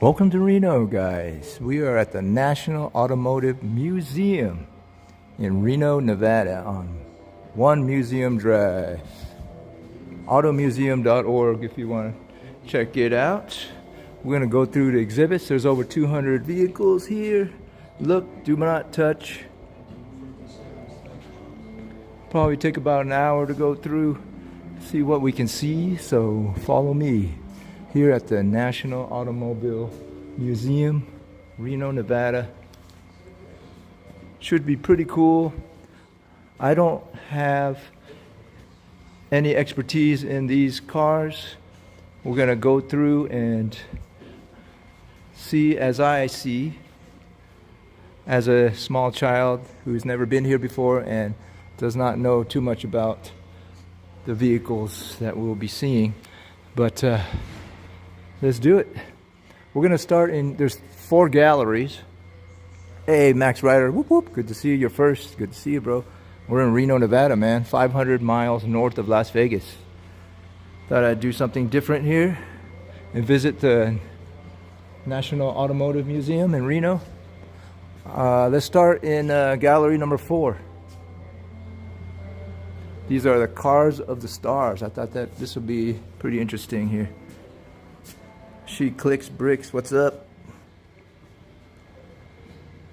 Welcome to Reno, guys. We are at the National Automotive Museum in Reno, Nevada on One Museum Drive. Automuseum.org if you want to check it out. We're going to go through the exhibits. There's over 200 vehicles here. Look, do not touch. Probably take about an hour to go through, see what we can see. So follow me here at the National Automobile Museum, Reno, Nevada. Should be pretty cool. I don't have any expertise in these cars. We're gonna go through and see as I see, as a small child who's never been here before and does not know too much about the vehicles that we'll be seeing. But let's do it. We're gonna start in, there's 4 galleries. Hey, Max Ryder, whoop whoop, good to see you. You're first, good to see you, bro. We're in Reno, Nevada, man, 500 miles north of Las Vegas. Thought I'd do something different here and visit the National Automotive Museum in Reno. Let's start in gallery number 4. These are the cars of the stars. I thought that this would be pretty interesting here. She clicks bricks, what's up?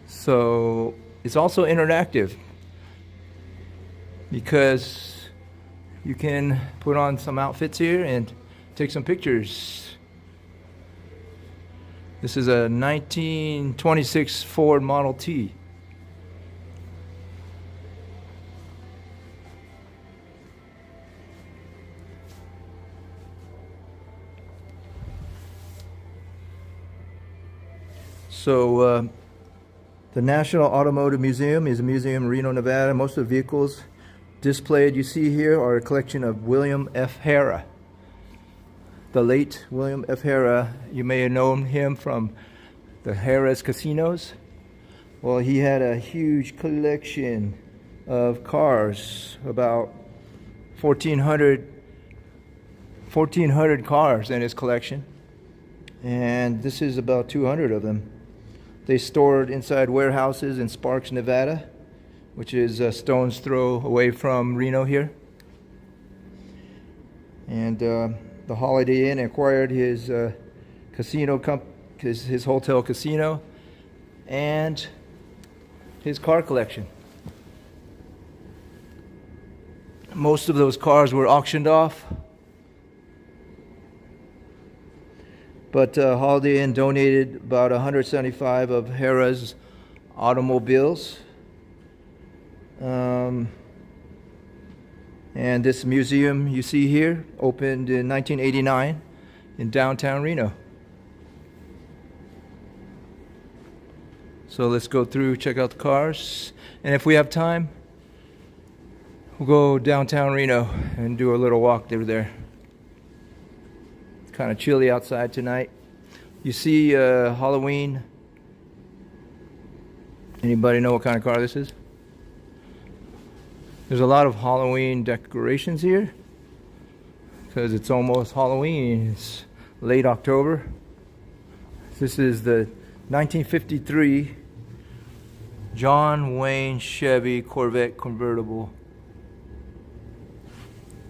So it's also interactive because you can put on some outfits here and take some pictures. This is a 1926 Ford Model T. So the National Automotive Museum is a museum in Reno, Nevada. Most of the vehicles displayed you see here are a collection of William F. Harrah. The late William F. Harrah, you may have known him from the Harrah's casinos. Well, he had a huge collection of cars, about 1,400 cars in his collection. And this is about 200 of them. They stored inside warehouses in Sparks, Nevada, which is a stone's throw away from Reno here. And the Holiday Inn acquired his his hotel casino and his car collection. Most of those cars were auctioned off, but Holiday Inn donated about 175 of Harrah's automobiles. And this museum you see here opened in 1989 in downtown Reno. So let's go through, check out the cars, and if we have time, we'll go downtown Reno and do a little walk through there. It's kind of chilly outside tonight. You see Halloween. Anybody know what kind of car this is? There's a lot of Halloween decorations here because it's almost Halloween. It's late October. This is the 1953 John Wayne Chevy Corvette convertible.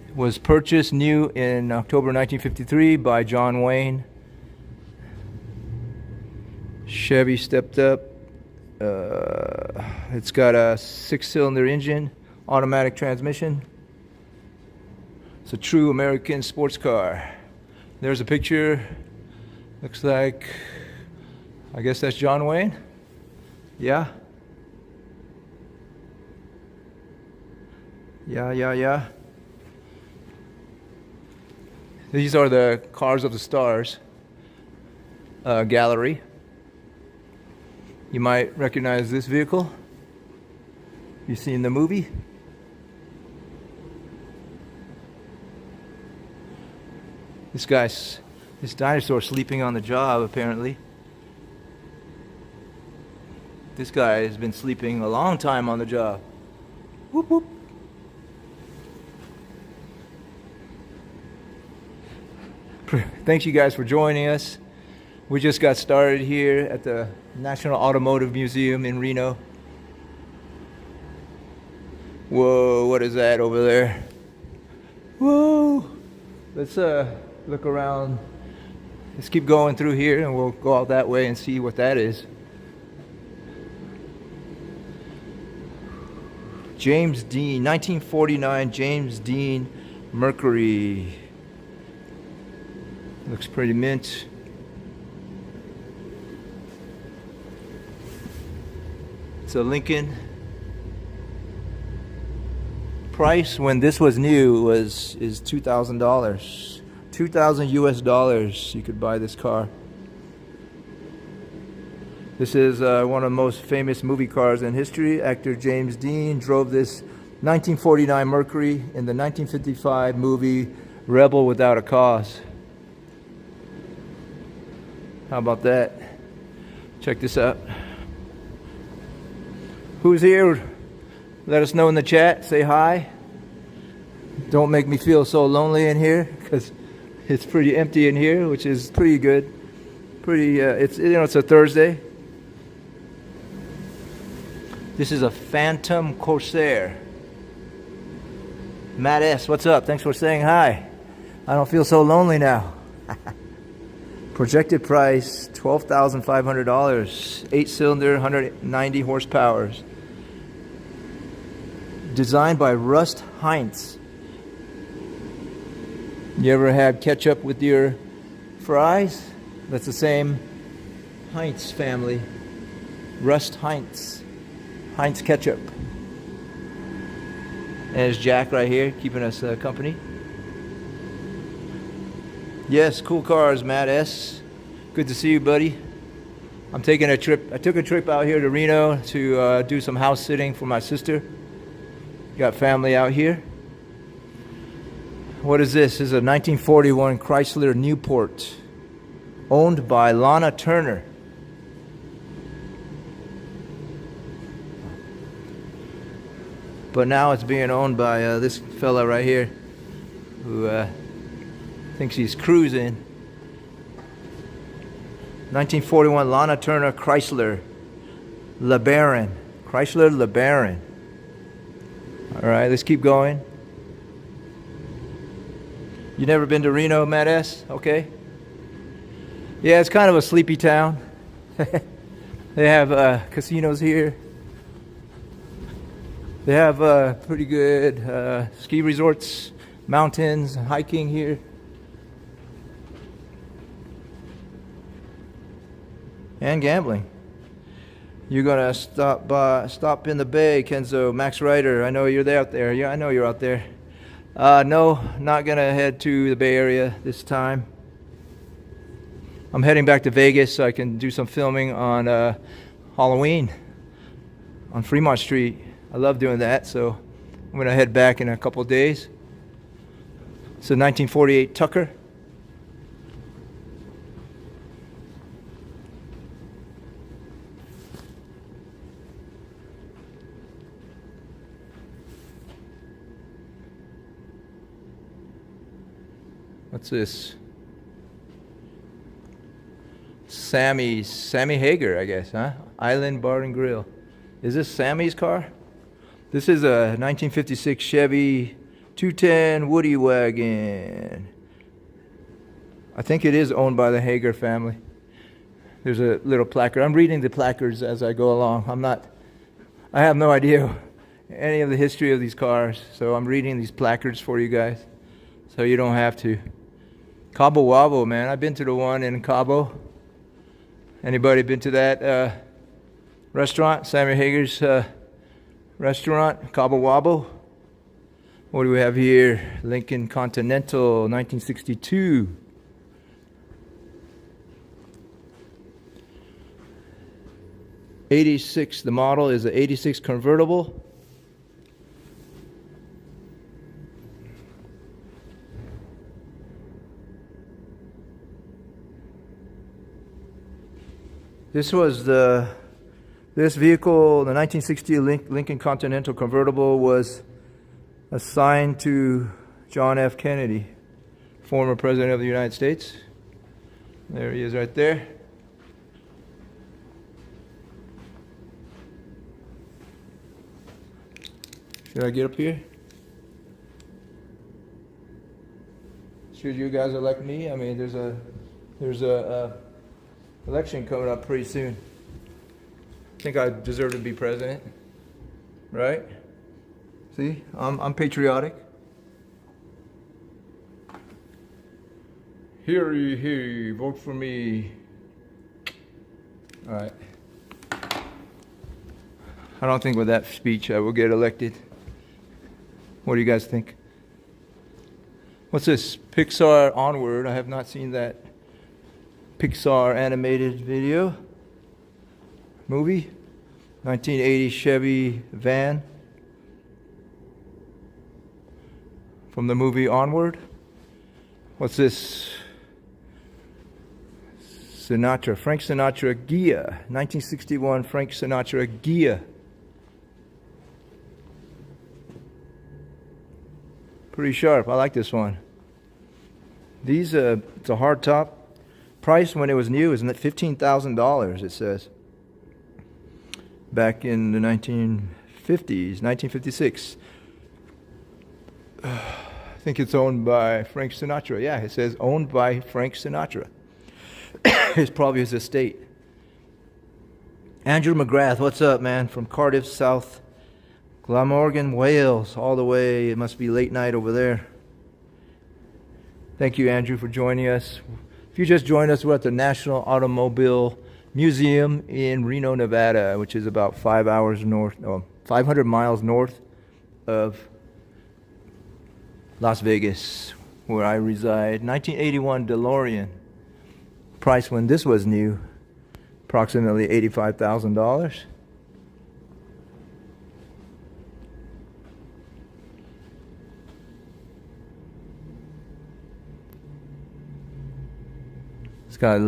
It was purchased new in October 1953 by John Wayne. Chevy stepped up. It's got a 6-cylinder engine, automatic transmission. It's a true American sports car. There's a picture. Looks like, I guess that's John Wayne. Yeah. Yeah. These are the Cars of the Stars gallery. You might recognize this vehicle. You've seen the movie. This dinosaur sleeping on the job, apparently. This guy has been sleeping a long time on the job. Whoop whoop. Thanks you guys for joining us. We just got started here at the National Automotive Museum in Reno. Whoa, what is that over there? Whoa! Let's look around. Let's keep going through here and we'll go out that way and see what that is. James Dean, 1949 James Dean Mercury. Looks pretty mint. It's a Lincoln. Price when this was new is $2,000. 2,000 US dollars you could buy this car. This is one of the most famous movie cars in history. Actor James Dean drove this 1949 Mercury in the 1955 movie Rebel Without a Cause. How about that? Check this out. Who's here? Let us know in the chat. Say hi. Don't make me feel so lonely in here because it's pretty empty in here, which is pretty good. It's it's a Thursday. This is a Phantom Corsair. Matt S, what's up? Thanks for saying hi. I don't feel so lonely now. Projected price $12,500. 8-cylinder, 190 horsepower. Designed by Rust Heinz. You ever had ketchup with your fries? That's the same Heinz family. Rust Heinz. Heinz ketchup. And there's Jack right here keeping us company. Yes, cool cars, Matt S. Good to see you, buddy. I'm taking a trip. I took a trip out here to Reno to do some house sitting for my sister. Got family out here. What is this? This is a 1941 Chrysler Newport, owned by Lana Turner. But now it's being owned by this fella right here, who thinks he's cruising. 1941 Lana Turner Chrysler LeBaron. Chrysler LeBaron. All right, let's keep going. You never been to Reno, Matt S? Okay. Yeah, it's kind of a sleepy town. They have casinos here. They have pretty good ski resorts, mountains, hiking here. And gambling. You're gonna stop in the Bay, Kenzo. Max Ryder, I know you're there out there. Yeah, I know you're out there. No, not gonna head to the Bay Area this time. I'm heading back to Vegas so I can do some filming on Halloween on Fremont Street. I love doing that, so I'm gonna head back in a couple days. It's a 1948 Tucker. What's this? Sammy Hager, I guess, huh? Island Bar and Grill. Is this Sammy's car? This is a 1956 Chevy 210 Woody wagon. I think it is owned by the Hager family. There's a little placard. I'm reading the placards as I go along. I have no idea any of the history of these cars, so I'm reading these placards for you guys, so you don't have to. Cabo Wabo, man. I've been to the one in Cabo. Anybody been to that restaurant? Sammy Hager's restaurant, Cabo Wabo. What do we have here? Lincoln Continental, 1962. '86. The model is an '86 convertible. This vehicle, the 1960 Lincoln Continental convertible, was assigned to John F. Kennedy, former President of the United States. There he is right there. Should I get up here? Should you guys elect me? I mean, there's a election coming up pretty soon. I think I deserve to be president, right? See, I'm patriotic. Hear ye, hear ye, vote for me. All right. I don't think with that speech I will get elected. What do you guys think? What's this? Pixar Onward. I have not seen that Pixar animated video. Movie. 1980 Chevy van. From the movie Onward. What's this? Sinatra. Frank Sinatra Gia. 1961 Frank Sinatra Gia. Pretty sharp. I like this one. These, it's a hard top. Price when it was new is $15,000, it says. Back in the 1950s, 1956. I think it's owned by Frank Sinatra. Yeah, it says owned by Frank Sinatra. It's probably his estate. Andrew McGrath, what's up, man? From Cardiff, South Glamorgan, Wales, all the way. It must be late night over there. Thank you, Andrew, for joining us. If you just joined us, we're at the National Automobile Museum in Reno, Nevada, which is about 500 miles north of Las Vegas, where I reside. 1981 DeLorean. Price when this was new, approximately $85,000. It's got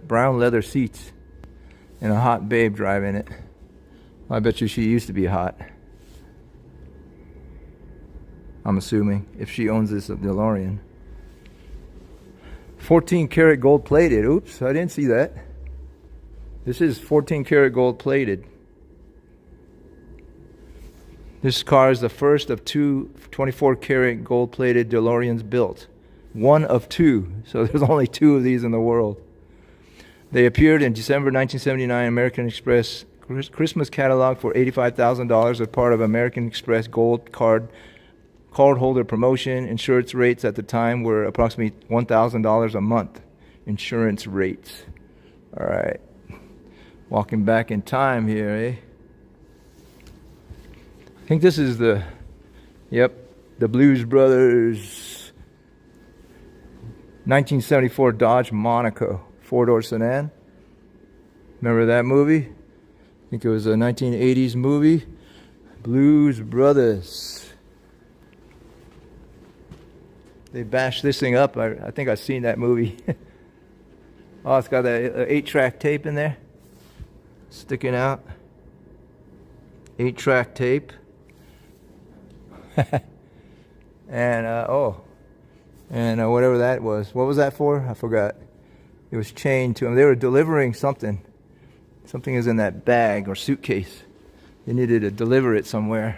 brown leather seats and a hot babe driving it. I bet you she used to be hot. I'm assuming, if she owns this DeLorean. 14 karat gold plated. Oops, I didn't see that. This is 14 karat gold plated. This car is the first of two 24 karat gold plated DeLoreans built. One of two. So there's only two of these in the world. They appeared in December 1979 American Express Christmas catalog for $85,000 as part of American Express Gold cardholder promotion. Insurance rates at the time were approximately $1,000 a month. Insurance rates. All right. Walking back in time here, eh? I think this is the Blues Brothers 1974 Dodge Monaco four-door sedan. Remember that movie? I think it was a 1980s movie. Blues Brothers. They bashed this thing up. I think I've seen that movie. Oh, it's got that 8-track tape in there. Sticking out. 8-track tape. And, whatever that was. What was that for? I forgot. It was chained to them. They were delivering something. Something is in that bag or suitcase. They needed to deliver it somewhere,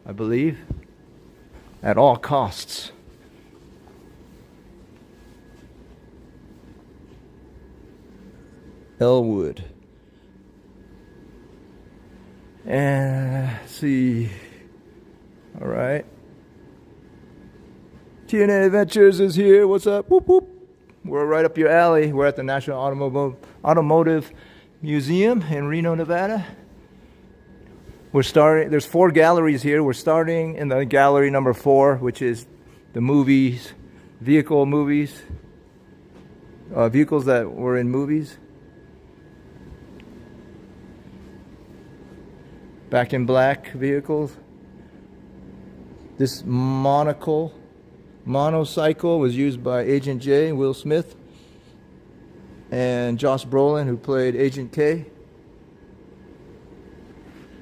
I believe. At all costs. Elwood. And let's see. All right. TNA Adventures is here. What's up? Whoop, whoop. We're right up your alley. We're at the National Automotive Museum in Reno, Nevada. We're starting. There's 4 galleries here. We're starting in the gallery number 4, which is the movies, vehicles that were in movies. Back in black vehicles. This monocycle was used by Agent J, Will Smith, and Josh Brolin, who played Agent K.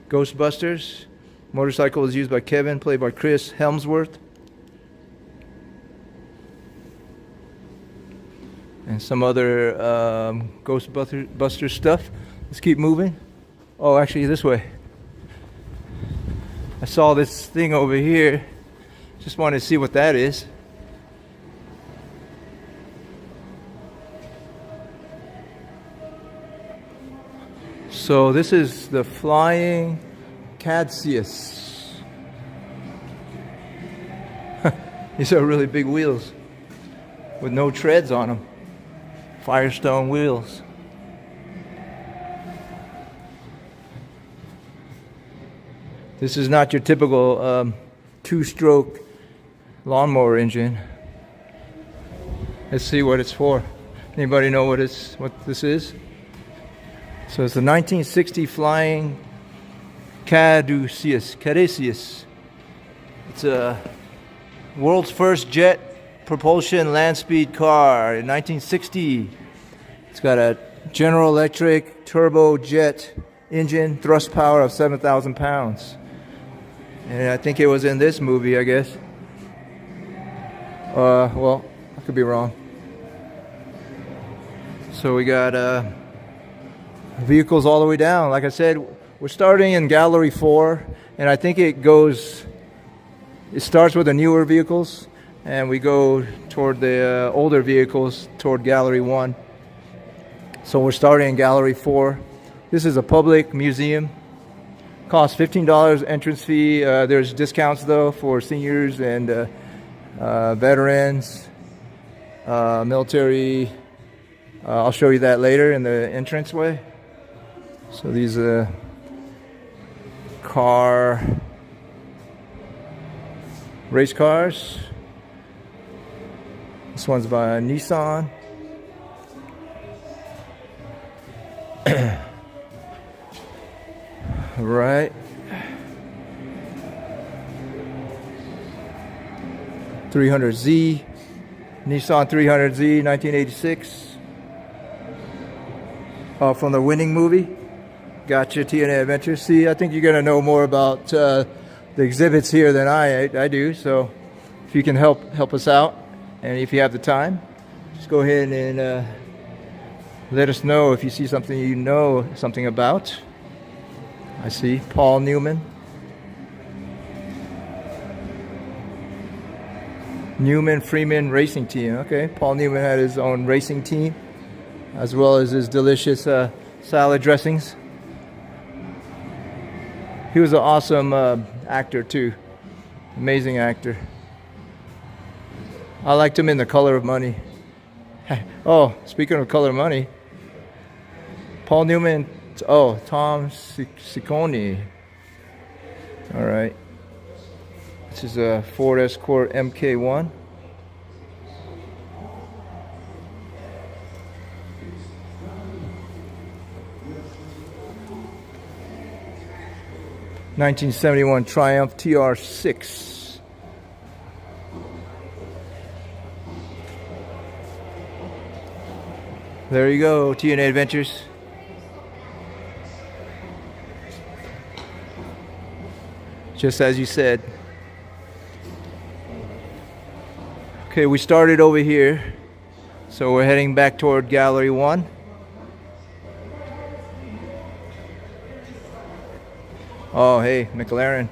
Ghostbusters. Motorcycle was used by Kevin, played by Chris Hemsworth. And some other Ghostbuster stuff. Let's keep moving. Oh, actually, this way. I saw this thing over here. Just wanted to see what that is. So this is the flying Caduceus. These are really big wheels with no treads on them. Firestone wheels. This is not your typical two-stroke lawnmower engine. Let's see what it's for. Anybody know what this is? So it's the 1960 flying Caduceus. It's a world's first jet propulsion land speed car in 1960. It's got a General Electric turbojet engine, thrust power of 7,000 pounds. And I think it was in this movie, I guess. Well, I could be wrong. So we got vehicles all the way down. Like I said, we're starting in Gallery 4, and I think it starts with the newer vehicles, and we go toward the older vehicles toward Gallery 1. So we're starting in Gallery 4. This is a public museum. Costs $15 entrance fee. There's discounts though for seniors and veterans, military. I'll show you that later in the entranceway. So these race cars. This one's by Nissan. Right. .300Z, Nissan 300Z, 1986. From the Winning movie. Gotcha, TNA Adventures. See, I think you're gonna know more about the exhibits here than I do. So, if you can help us out, and if you have the time, just go ahead and let us know if you see something you know something about. I see Paul Newman. Newman Freeman Racing Team. Okay, Paul Newman had his own racing team, as well as his delicious salad dressings. He was an awesome actor too. Amazing actor. I liked him in The Color of Money. Oh, speaking of Color of Money, Paul Newman. Oh, Tom Ciccone. All right. This is a Ford Escort MK1. '71 Triumph TR6. There you go, TNA Adventures. Just as you said. Okay, we started over here, so we're heading back toward Gallery 1. Oh, hey, McLaren.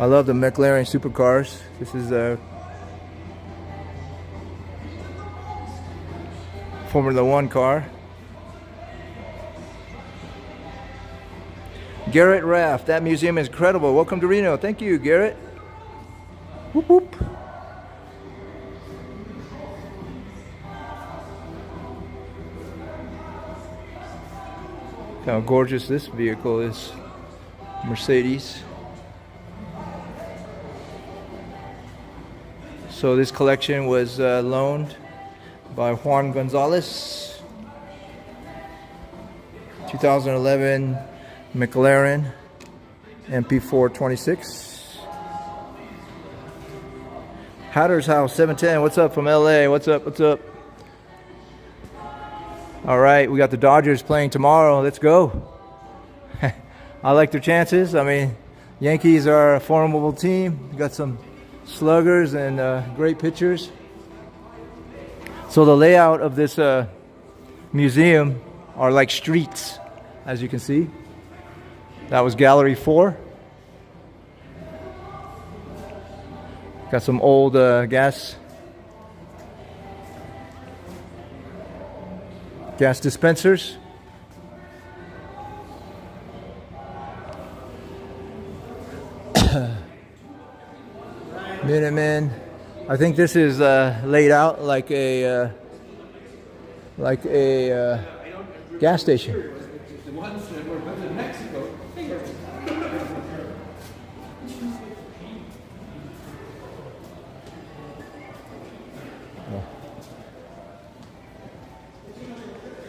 I love the McLaren supercars. This is a Formula One car. Garrett Raft, that museum is incredible. Welcome to Reno. Thank you, Garrett. Whoop whoop. How gorgeous this vehicle is. Mercedes. So this collection was loaned by Juan Gonzalez. 2011 McLaren MP426. Hatter's House 710. What's up from LA? What's up? What's up? All right, we got the Dodgers playing tomorrow. Let's go. I like their chances. I mean, Yankees are a formidable team. We got some sluggers and great pitchers. So the layout of this museum are like streets, as you can see. That was Gallery 4. Got some old gas dispensers. Minutemen. I think this is laid out like a gas station. The ones that were built in Mexico.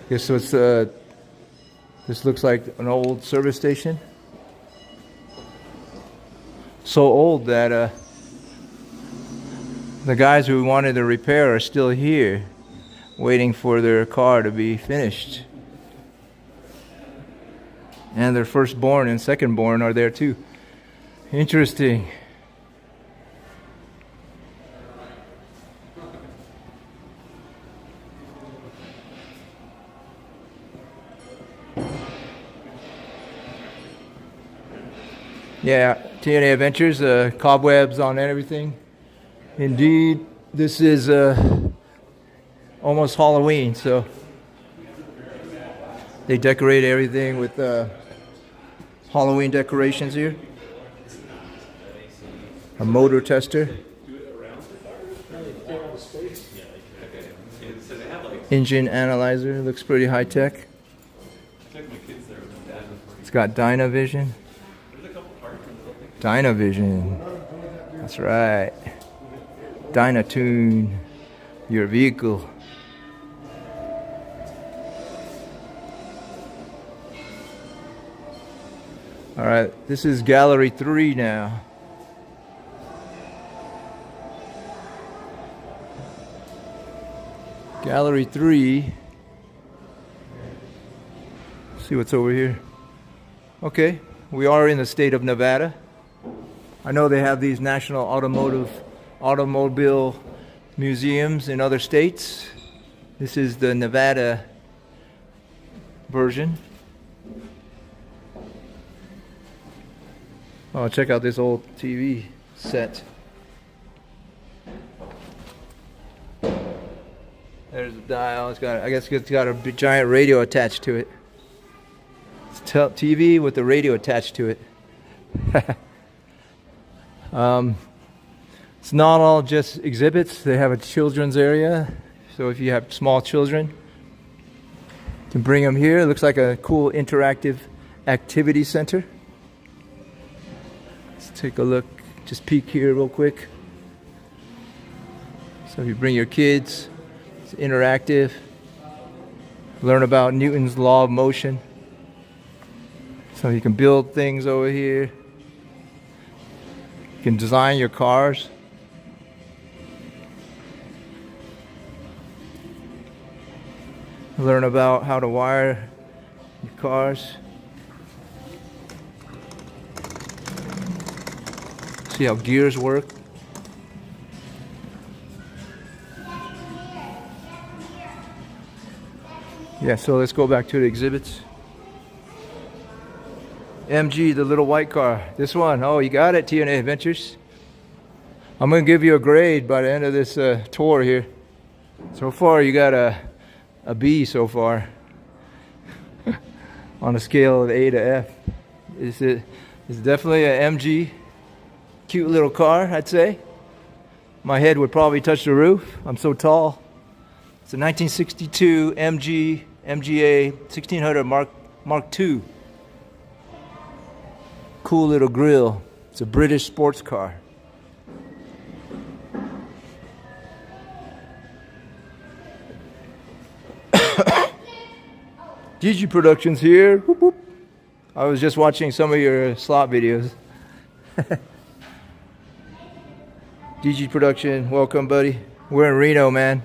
Guess what's this looks like an old service station. So old that the guys who wanted the repair are still here, waiting for their car to be finished. And their firstborn and secondborn are there too. Interesting. Yeah, TNA Adventures, cobwebs on everything. Indeed, this is almost Halloween, so they decorate everything with Halloween decorations here. A motor tester. Engine analyzer, looks pretty high tech. It's got Dynavision. Dynavision. That's right. Dynatune your vehicle. All right, this is Gallery 3 now. Gallery 3. See what's over here. Okay, we are in the state of Nevada. I know they have these national automobile museums in other states. This is the Nevada version. Oh, check out this old TV set. There's a dial. I guess it's got a giant radio attached to it. It's TV with the radio attached to it. It's not all just exhibits. They have a children's area. So if you have small children, you can bring them here. It looks like a cool interactive activity center. Let's take a look. Just peek here real quick. So if you bring your kids, it's interactive. Learn about Newton's law of motion. So you can build things over here. You can design your cars. Learn about how to wire your cars. See how gears work. Yeah, so let's go back to the exhibits. MG, the little white car. This one. Oh, you got it, TNA Adventures. I'm going to give you a grade by the end of this tour here. So far, you got a B so far. On a scale of A to F. It's definitely an MG. Cute little car, I'd say. My head would probably touch the roof. I'm so tall. It's a 1962 MGA 1600 Mark II. Cool little grill. It's a British sports car. DG Productions here. Whoop, whoop. I was just watching some of your slot videos. DG Production, welcome, buddy. We're in Reno, man.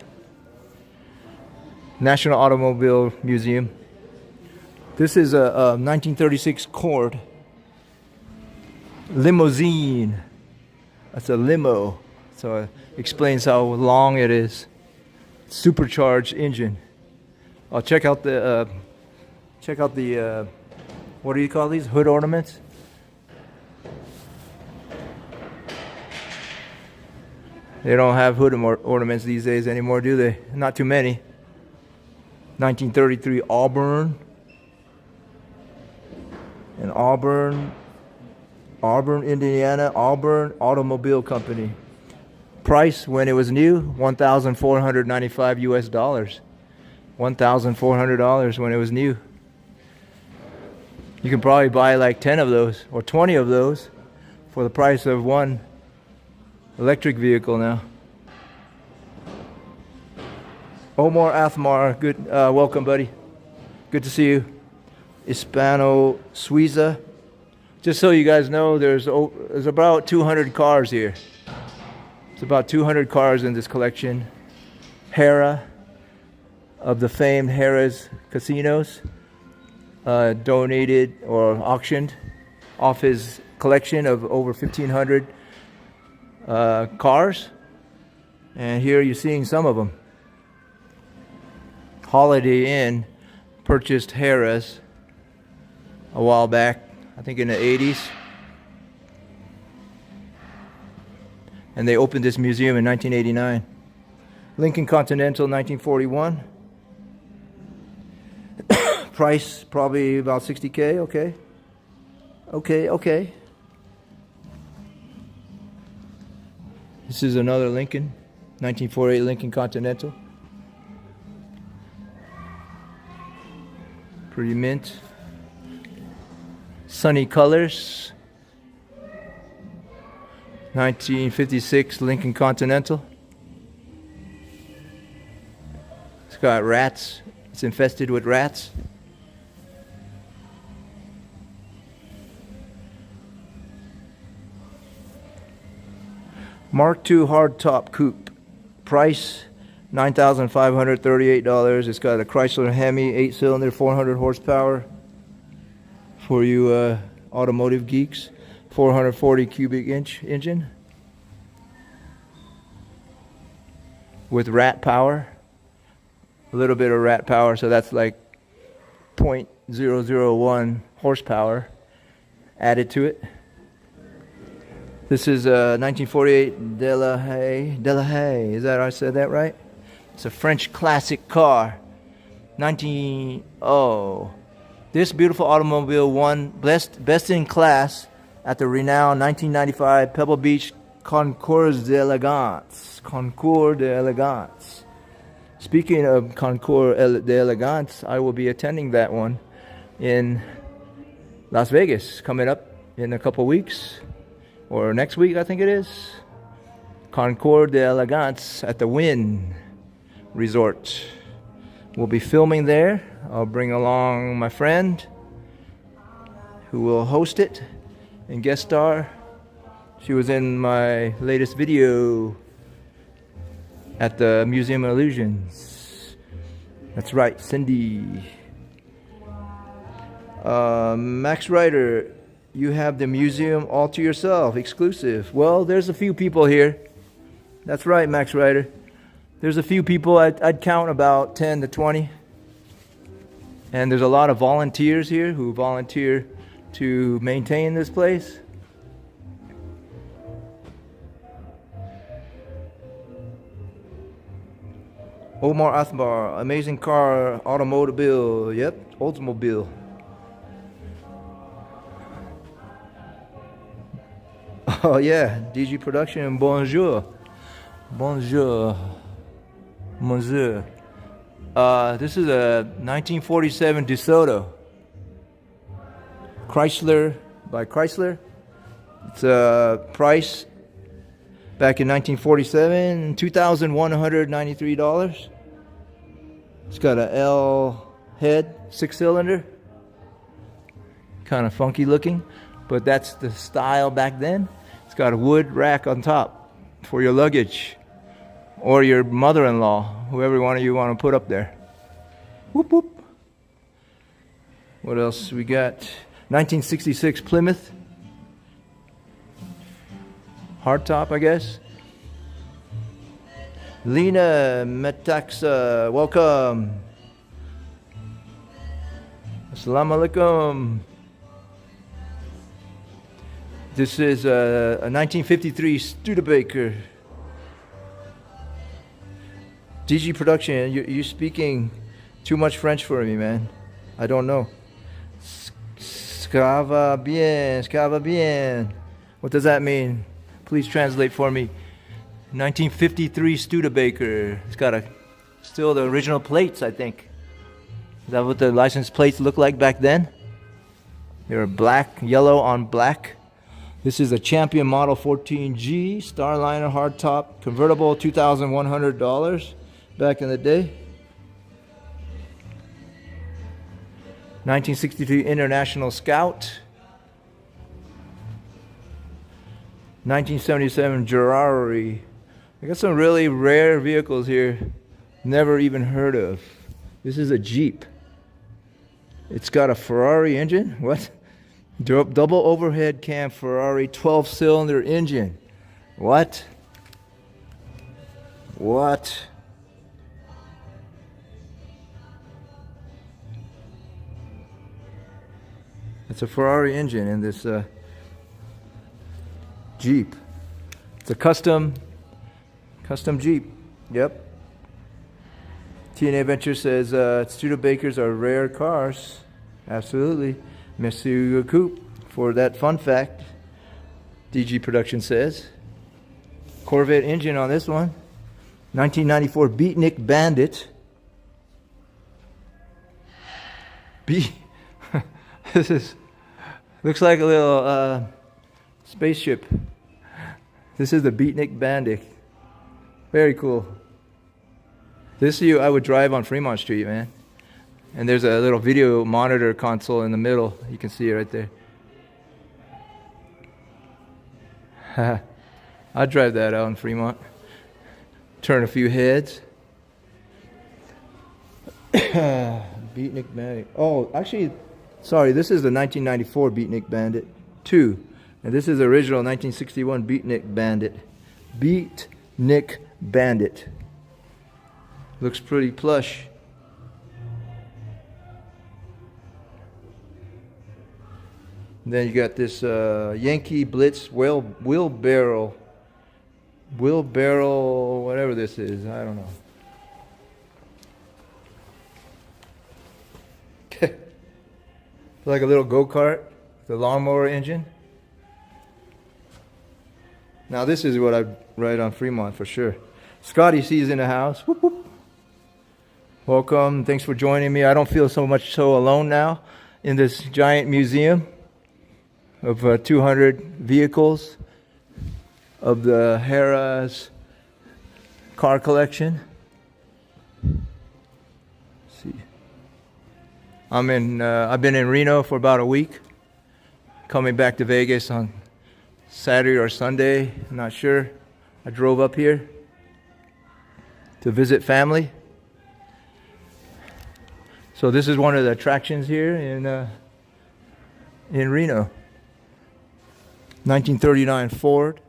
National Automobile Museum. This is a 1936 Cord limousine. That's a limo, so it explains how long it is. Supercharged engine. I'll check out the what do you call these? Hood ornaments. They don't have hood ornaments these days anymore, do they? Not too many. 1933 Auburn. In Auburn, Indiana, Auburn Automobile Company. Price when it was new, $1,495 US dollars. $1,400 when it was new. You can probably buy like 10 of those or 20 of those for the price of one electric vehicle now. Omar Athmar, good, welcome, buddy. Good to see you. Hispano Suiza. Just so you guys know, there's about 200 cars here. It's about 200 cars in this collection. Harrah, of the famed Harrah's Casinos, donated or auctioned off his collection of over 1,500 cars. And here you're seeing some of them. Holiday Inn purchased Harrah's a while back, I think in the 80s. And they opened this museum in 1989. Lincoln Continental, 1941. Price probably about 60K, okay. Okay. This is another Lincoln, 1948 Lincoln Continental. Pretty mint. Sunny Colors, 1956 Lincoln Continental. It's got rats. It's infested with rats. Mark II hardtop coupe. Price $9,538. It's got a Chrysler Hemi 8-cylinder, 400 horsepower. For you automotive geeks, 440 cubic inch engine with rat power. A little bit of rat power, so that's like 0.001 horsepower added to it. This is a 1948 Delahaye. Is that I said that right? It's a French classic car. This beautiful automobile won best in class at the renowned 1995 Pebble Beach Concours d'Elegance. Concours d'Elegance. Speaking of Concours d'Elegance, I will be attending that one in Las Vegas coming up in a couple weeks, or next week I think it is. Concours d'Elegance at the Wynn Resort. We'll be filming there. I'll bring along my friend who will host it and guest star. She was in my latest video at the Museum of Illusions. That's right, Cindy. Max Ryder, you have the museum all to yourself, exclusive. Well, there's a few people here. That's right, Max Ryder. There's a few people, I'd count about 10 to 20. And there's a lot of volunteers here who volunteer to maintain this place. Omar Athmar, amazing car, automobile. Yep, Oldsmobile. Oh yeah, DG Production, bonjour. Bonjour. Monsieur. This is a 1947 DeSoto. Chrysler, by Chrysler. It's a price back in 1947, $2,193. It's got a L head, 6-cylinder. Kind of funky looking, but that's the style back then. It's got a wood rack on top for your luggage. Or your mother-in-law, whoever one of you want to put up there. Whoop whoop. What else we got? 1966 Plymouth. Hardtop, I guess. Lena Metaxa, welcome. Assalamu alaikum. This is a 1953 Studebaker. DG Production, you're speaking too much French for me, man. I don't know. Scava bien, scava bien. What does that mean? Please translate for me. 1953 Studebaker. It's got still the original plates, I think. Is that what the license plates looked like back then? They were black, yellow on black. This is a Champion Model 14G Starliner hardtop convertible, $2,100 back in the day. 1963 International Scout. 1977 Ferrari. I got some really rare vehicles here, never even heard of. This is a Jeep. It's got a Ferrari engine. What? Double overhead cam Ferrari 12-cylinder engine. What? What? It's a Ferrari engine in this Jeep. It's a custom Jeep. Yep. TNA Adventure says Studebakers are rare cars. Absolutely. Merci beaucoup for that fun fact. DG Production says. Corvette engine on this one. 1994 Beatnik Bandit. This is looks like a little spaceship. This is the Beatnik Bandit. Very cool. This I would drive on Fremont Street, man. And there's a little video monitor console in the middle. You can see it right there. I'd drive that out in Fremont. Turn a few heads. Beatnik Bandit. Oh, actually, sorry, this is the 1994 Beatnik Bandit 2. And this is the original 1961 Beatnik Bandit. Beatnik Bandit. Looks pretty plush. And then you got this Yankee Blitz wheelbarrow, whatever this is. I don't know. Like a little go-kart, the lawnmower engine. Now this is what I'd ride on Fremont for sure. Scotty C's in the house. Whoop, whoop. Welcome. Thanks for joining me. I don't feel so alone now in this giant museum of 200 vehicles of the Harrah's car collection. Let's see. I've been in Reno for about a week. Coming back to Vegas on Saturday or Sunday, I'm not sure. I drove up here to visit family. So this is one of the attractions here in Reno. 1939 Ford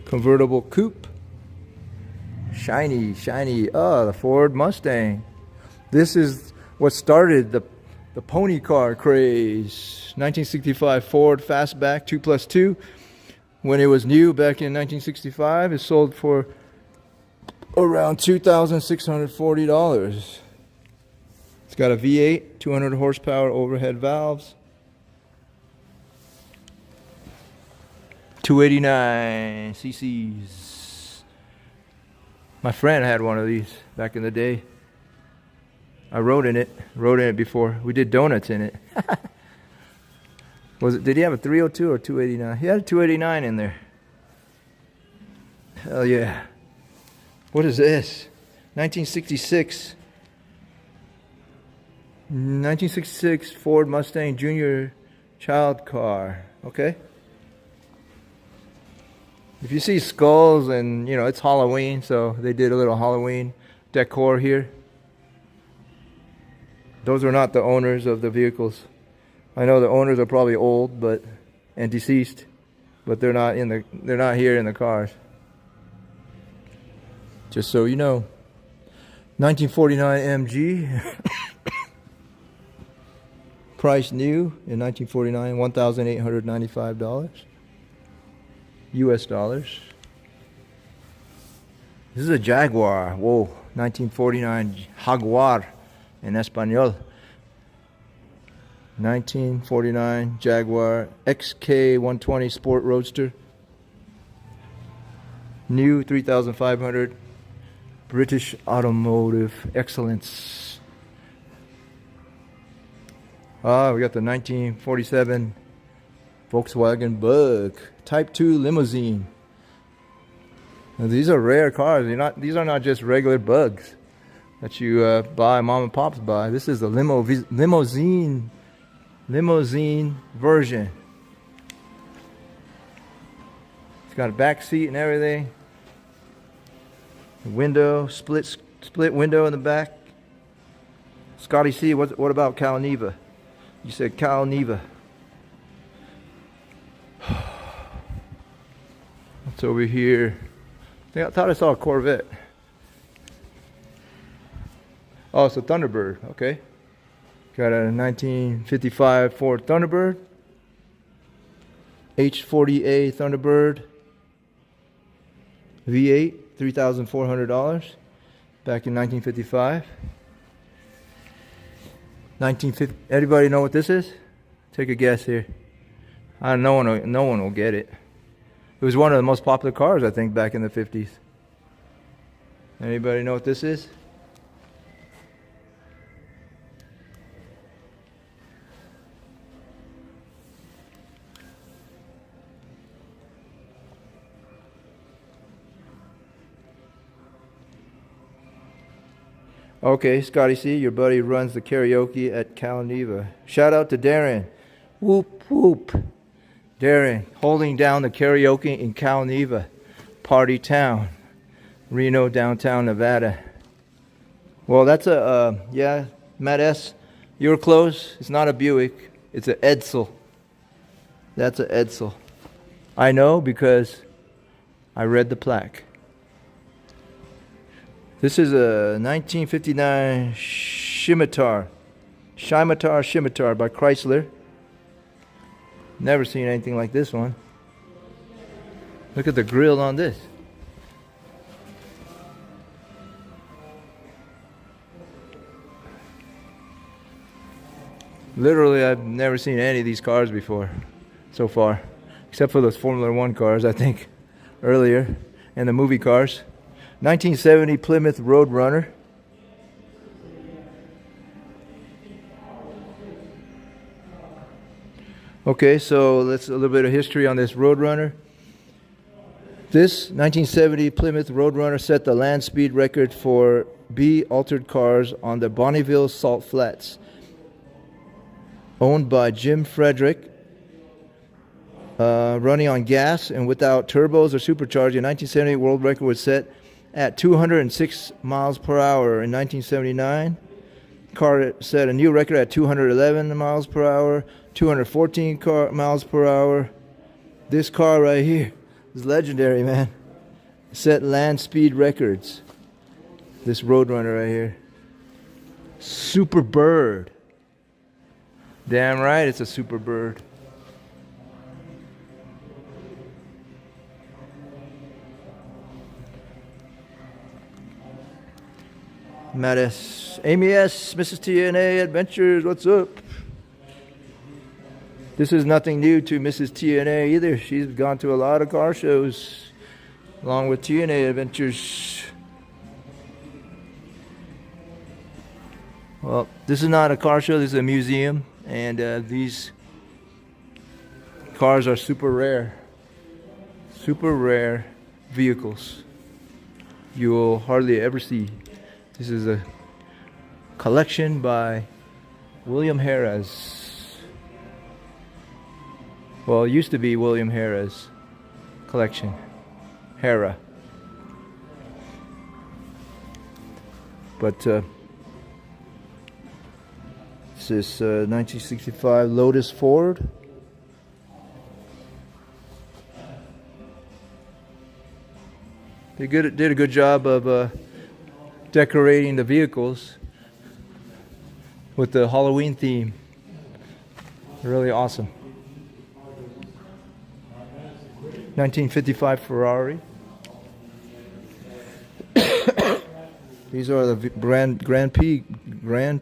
convertible coupe. Shiny. Oh, the Ford Mustang. This is what started the pony car craze. 1965 Ford Fastback 2+2. When it was new back in 1965, it sold for around $2,640. It's got a V8, 200 horsepower overhead valves. 289 cc's. My friend had one of these back in the day. I rode in it before. We did donuts in it. Did he have a 302 or 289? He had a 289 in there. Hell yeah. What is this? 1966 Ford Mustang Junior child car. Okay. If you see skulls and, it's Halloween, so they did a little Halloween decor here. Those are not the owners of the vehicles. I know the owners are probably old and deceased, but they're not here in the cars. Just so you know. 1949 MG. Price new in 1949, $1,895. US dollars. This is a Jaguar. Whoa, 1949 Jaguar in Espanol. 1949 Jaguar XK120 Sport Roadster. New 3,500. British automotive excellence. Ah, we got the 1947 Volkswagen Bug Type 2 limousine. Now, these are rare cars. These are not just regular Bugs that you buy, mom and pops buy. This is the limousine version. It's got a back seat and everything. Window, split window in the back. Scotty C, what about Cal Neva? You said Cal Neva. What's over here? I thought I saw a Corvette. Oh, it's a Thunderbird. Okay. Got a 1955 Ford Thunderbird. H40A Thunderbird. V8, $3,400. Back in 1955. Everybody know what this is? Take a guess here. No one will get it. It was one of the most popular cars, I think, back in the 50s. Anybody know what this is? Okay, Scotty C, your buddy runs the karaoke at Cal Neva. Shout out to Darren. Whoop, whoop. Darren, holding down the karaoke in Cal Neva. Party town. Reno, downtown Nevada. Well, that's yeah, Matt S., you're close. It's not a Buick. It's an Edsel. That's an Edsel. I know because I read the plaque. This is a 1959 Scimitar by Chrysler. Never seen anything like this one. Look at the grill on this. Literally, I've never seen any of these cars before so far. Except for those Formula One cars, I think, earlier. And the movie cars. 1970 Plymouth Roadrunner. Okay, so let's a little bit of history on this Roadrunner. This 1970 Plymouth Roadrunner set the land speed record for B altered cars on the Bonneville Salt Flats. Owned by Jim Frederick. Running on gas and without turbos or supercharging. 1970 world record was set at 206 miles per hour in 1979. Car set a new record at 211 miles per hour, 214 miles per hour. This car right here is legendary, man. Set land speed records. This Roadrunner right here. Super Bird. Damn right, it's a Super Bird. Matt S., Amy S., Mrs. TNA Adventures, what's up? This is nothing new to Mrs. TNA either. She's gone to a lot of car shows along with TNA Adventures. Well, this is not a car show, this is a museum, and these cars are super rare vehicles you will hardly ever see. This is a collection by William Harrah's. Well, it used to be William Harrah's collection. Harrah. But this is 1965 Lotus Ford. They did a good job of decorating the vehicles with the Halloween theme. Really awesome. 1955 Ferrari. These are the Grand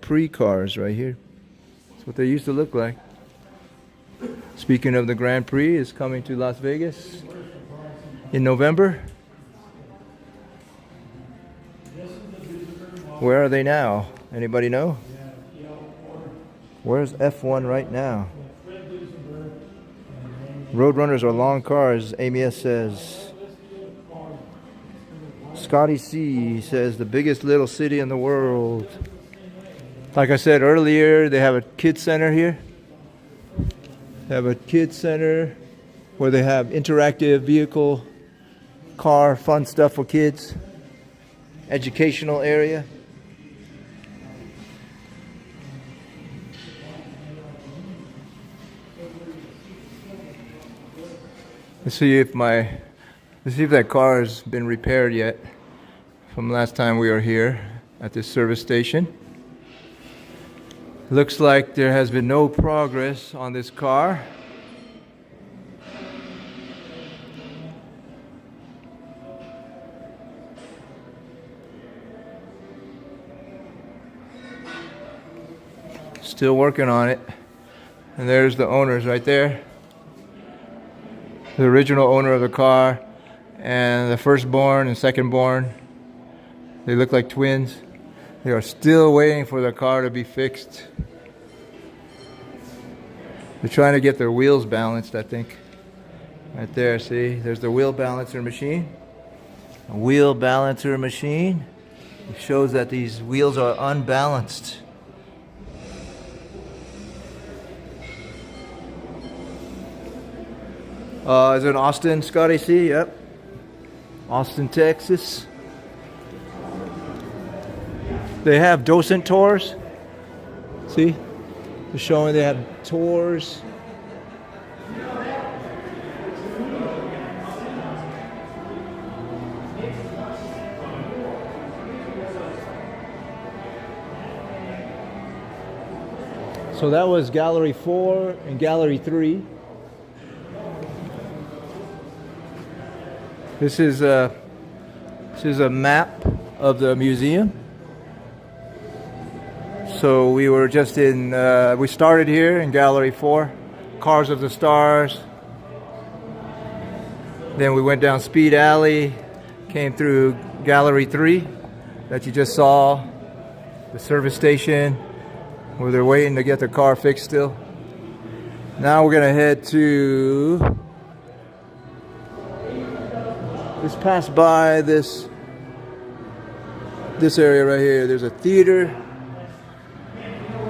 Prix cars right here. That's what they used to look like. Speaking of the Grand Prix, is coming to Las Vegas in November. Where are they now? Anybody know? Where's F1 right now? Roadrunners are long cars, Amy S. says. Scotty C. says the biggest little city in the world. Like I said earlier, they have a kids center here. They have a kids center where they have interactive vehicle, car, fun stuff for kids. Educational area. Let's see if that car has been repaired yet from last time we were here at this service station. Looks like there has been no progress on this car. Still working on it. And there's the owners right there. The original owner of the car and the firstborn and secondborn. They look like twins. They are still waiting for the car to be fixed. They're trying to get their wheels balanced, I think. Right there, see? There's the wheel balancer machine. A wheel balancer machine. It shows that these wheels are unbalanced. Is it in Austin, Scotty C? Yep. Austin, Texas. They have docent tours. See? They're showing they have tours. So that was Gallery 4 and Gallery 3. This is a map of the museum. So we were just in, we started here in Gallery 4, Cars of the Stars. Then we went down Speed Alley, came through Gallery 3 that you just saw, the service station where they're waiting to get their car fixed still. Now we're gonna head to, just pass by this area right here. There's a theater,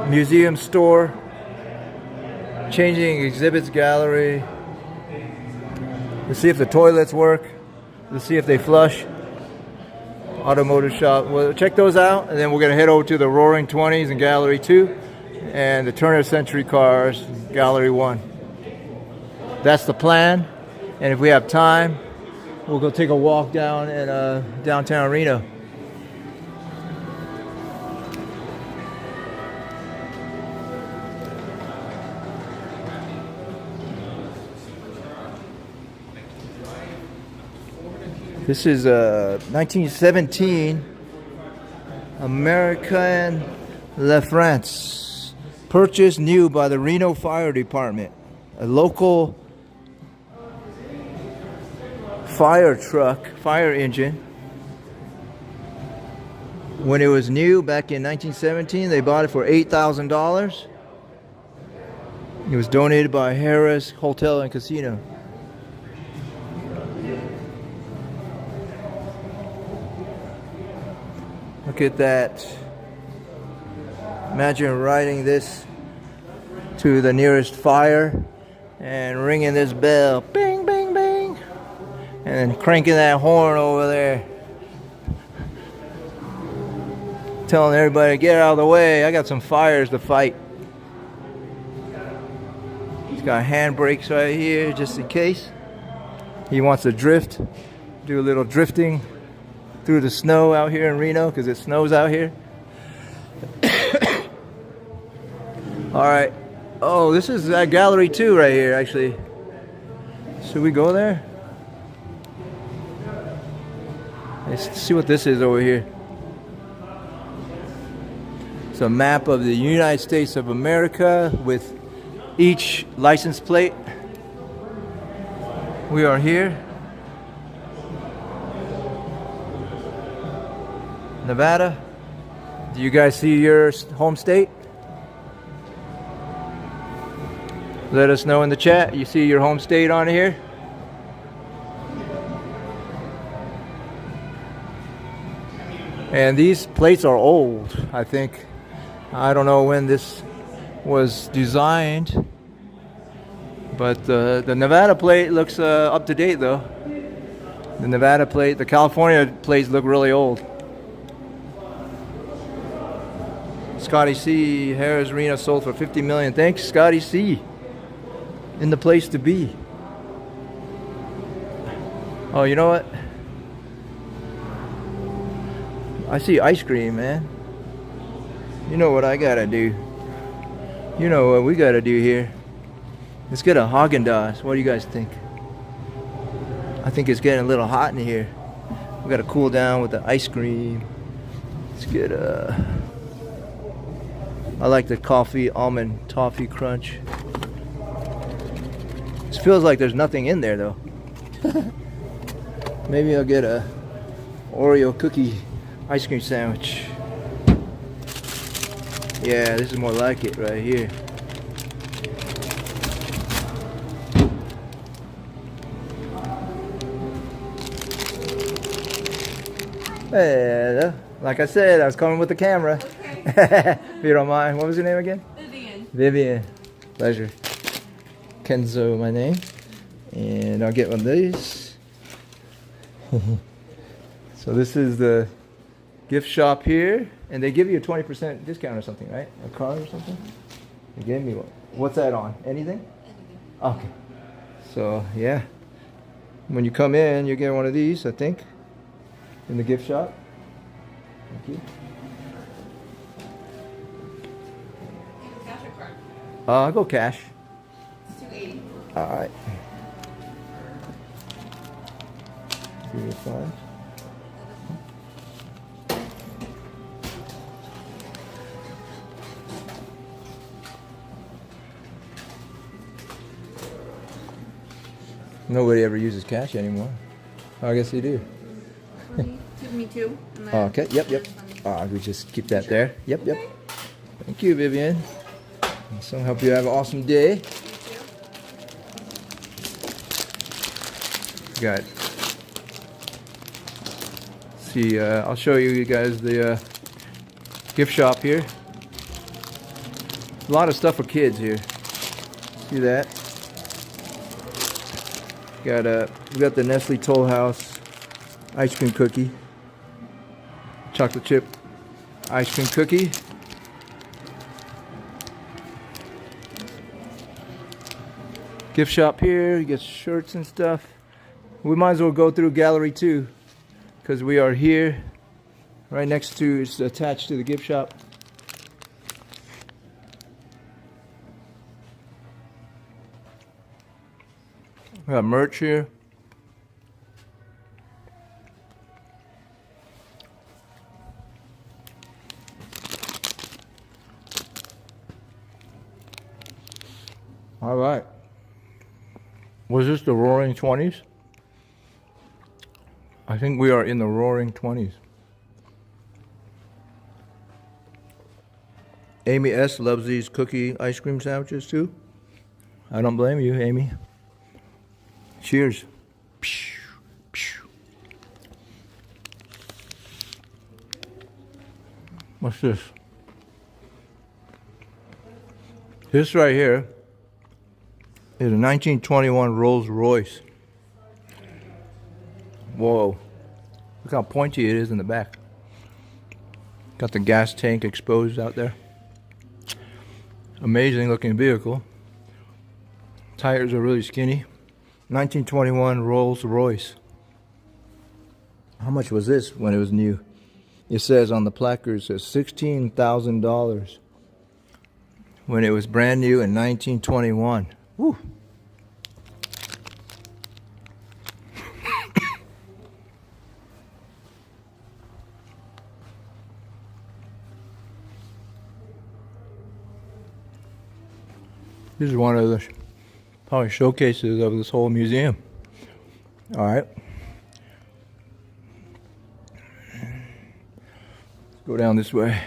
museum store, changing exhibits gallery. Let's see if the toilets work. Let's see if they flush. Automotive shop. Well, check those out, and then we're gonna head over to the Roaring 20s in Gallery 2 and the Turner Century cars, Gallery 1. That's the plan. And if we have time, we'll go take a walk down in downtown Reno. This is 1917 American La France, purchased new by the Reno Fire Department, a local fire truck, fire engine. When it was new back in 1917, they bought it for $8,000. It was donated by Harrah's Hotel and Casino. Look at that. Imagine riding this to the nearest fire and ringing this bell. Bing, bing, bing. And then cranking that horn over there. Telling everybody to get out of the way. I got some fires to fight. He's got handbrakes right here just in case. He wants to drift. Do a little drifting through the snow out here in Reno because it snows out here. All right. Oh, this is Gallery 2 right here, actually. Should we go there? Let's see what this is over here. It's a map of the United States of America with each license plate. We are here. Nevada. Do you guys see your home state? Let us know in the chat. You see your home state on here? And these plates are old, I think. I don't know when this was designed, but the Nevada plate looks up to date though. The Nevada plate, the California plates look really old. Scotty C. Harrah's Reno sold for $50 million. Thanks, Scotty C. In the place to be. Oh, you know what? I see ice cream, man. You know what I gotta do. You know what we gotta do here. Let's get a Haagen-Dazs. What do you guys think? I think it's getting a little hot in here. We gotta cool down with the ice cream. Let's get a... I like the coffee almond toffee crunch. It feels like there's nothing in there though. Maybe I'll get a Oreo cookie ice cream sandwich. Yeah, this is more like it right here. Hey, like I said, I was coming with the camera. Okay. If you don't mind. What was your name again? Vivian. Vivian. Pleasure. Kenzo, my name. And I'll get one of these. So this is the gift shop here. And they give you a 20% discount or something, right? A card or something? They gave me one. What's that on? Anything? Okay. So, yeah. When you come in, you get one of these, I think. In the gift shop. Thank you. Cash or card? I'll go cash. It's $2.80. Alright. 305. Nobody ever uses cash anymore. Oh, I guess you do. Give me two. And then Okay, yep. We just keep that there. Yep. Thank you, Vivian. So hope you have an awesome day. You too. Got. See, I'll show you guys the gift shop here. A lot of stuff for kids here. See that? We got the Nestle Toll House ice cream cookie, chocolate chip ice cream cookie. Gift shop here. You get shirts and stuff. We might as well go through gallery 2 because we are here right next to, it's attached to the gift shop. We got merch here. All right. Was this the Roaring 20s? I think we are in the Roaring 20s. Amy S. loves these cookie ice cream sandwiches too. I don't blame you, Amy. Cheers. What's this? This right here is a 1921 Rolls Royce. Whoa. Look how pointy it is in the back. Got the gas tank exposed out there. Amazing looking vehicle. Tires are really skinny. 1921 Rolls Royce. How much was this when it was new? It says on the placard, it says $16,000 when it was brand new in 1921. Woo. This is one of the probably showcases of this whole museum. All right. Let's go down this way.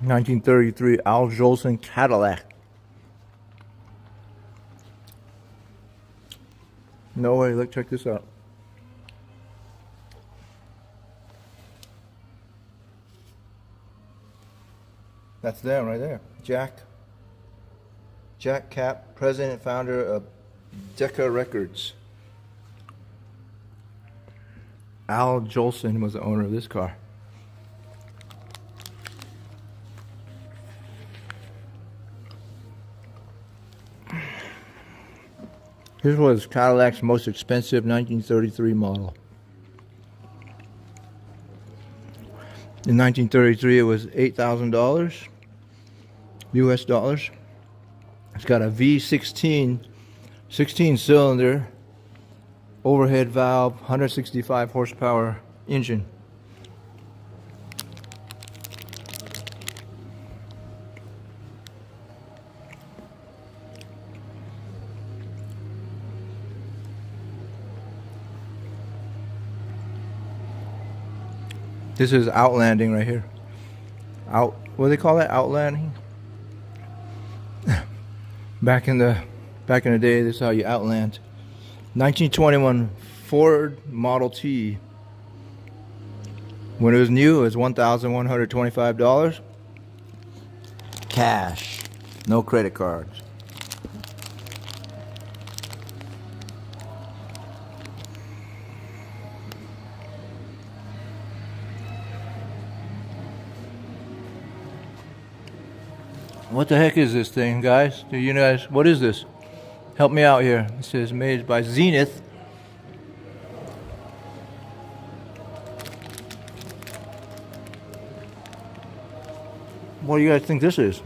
(1933) Al Jolson Cadillac. No way, look, check this out. That's them right there. Jack Cap, president and founder of Decca Records. Al Jolson was the owner of this car. This was Cadillac's most expensive 1933 model. In 1933, it was $8,000 US dollars. It's got a V16, 16-cylinder, overhead valve, 165 horsepower engine. This is outlanding right here. What do they call that? Outlanding? Back in the day, this is how you outland. 1921 Ford Model T. When it was new, it was $1,125. Cash. No credit cards. What the heck is this thing, guys? Do you guys, what is this? Help me out here. It says made by Zenith. What do you guys think this is?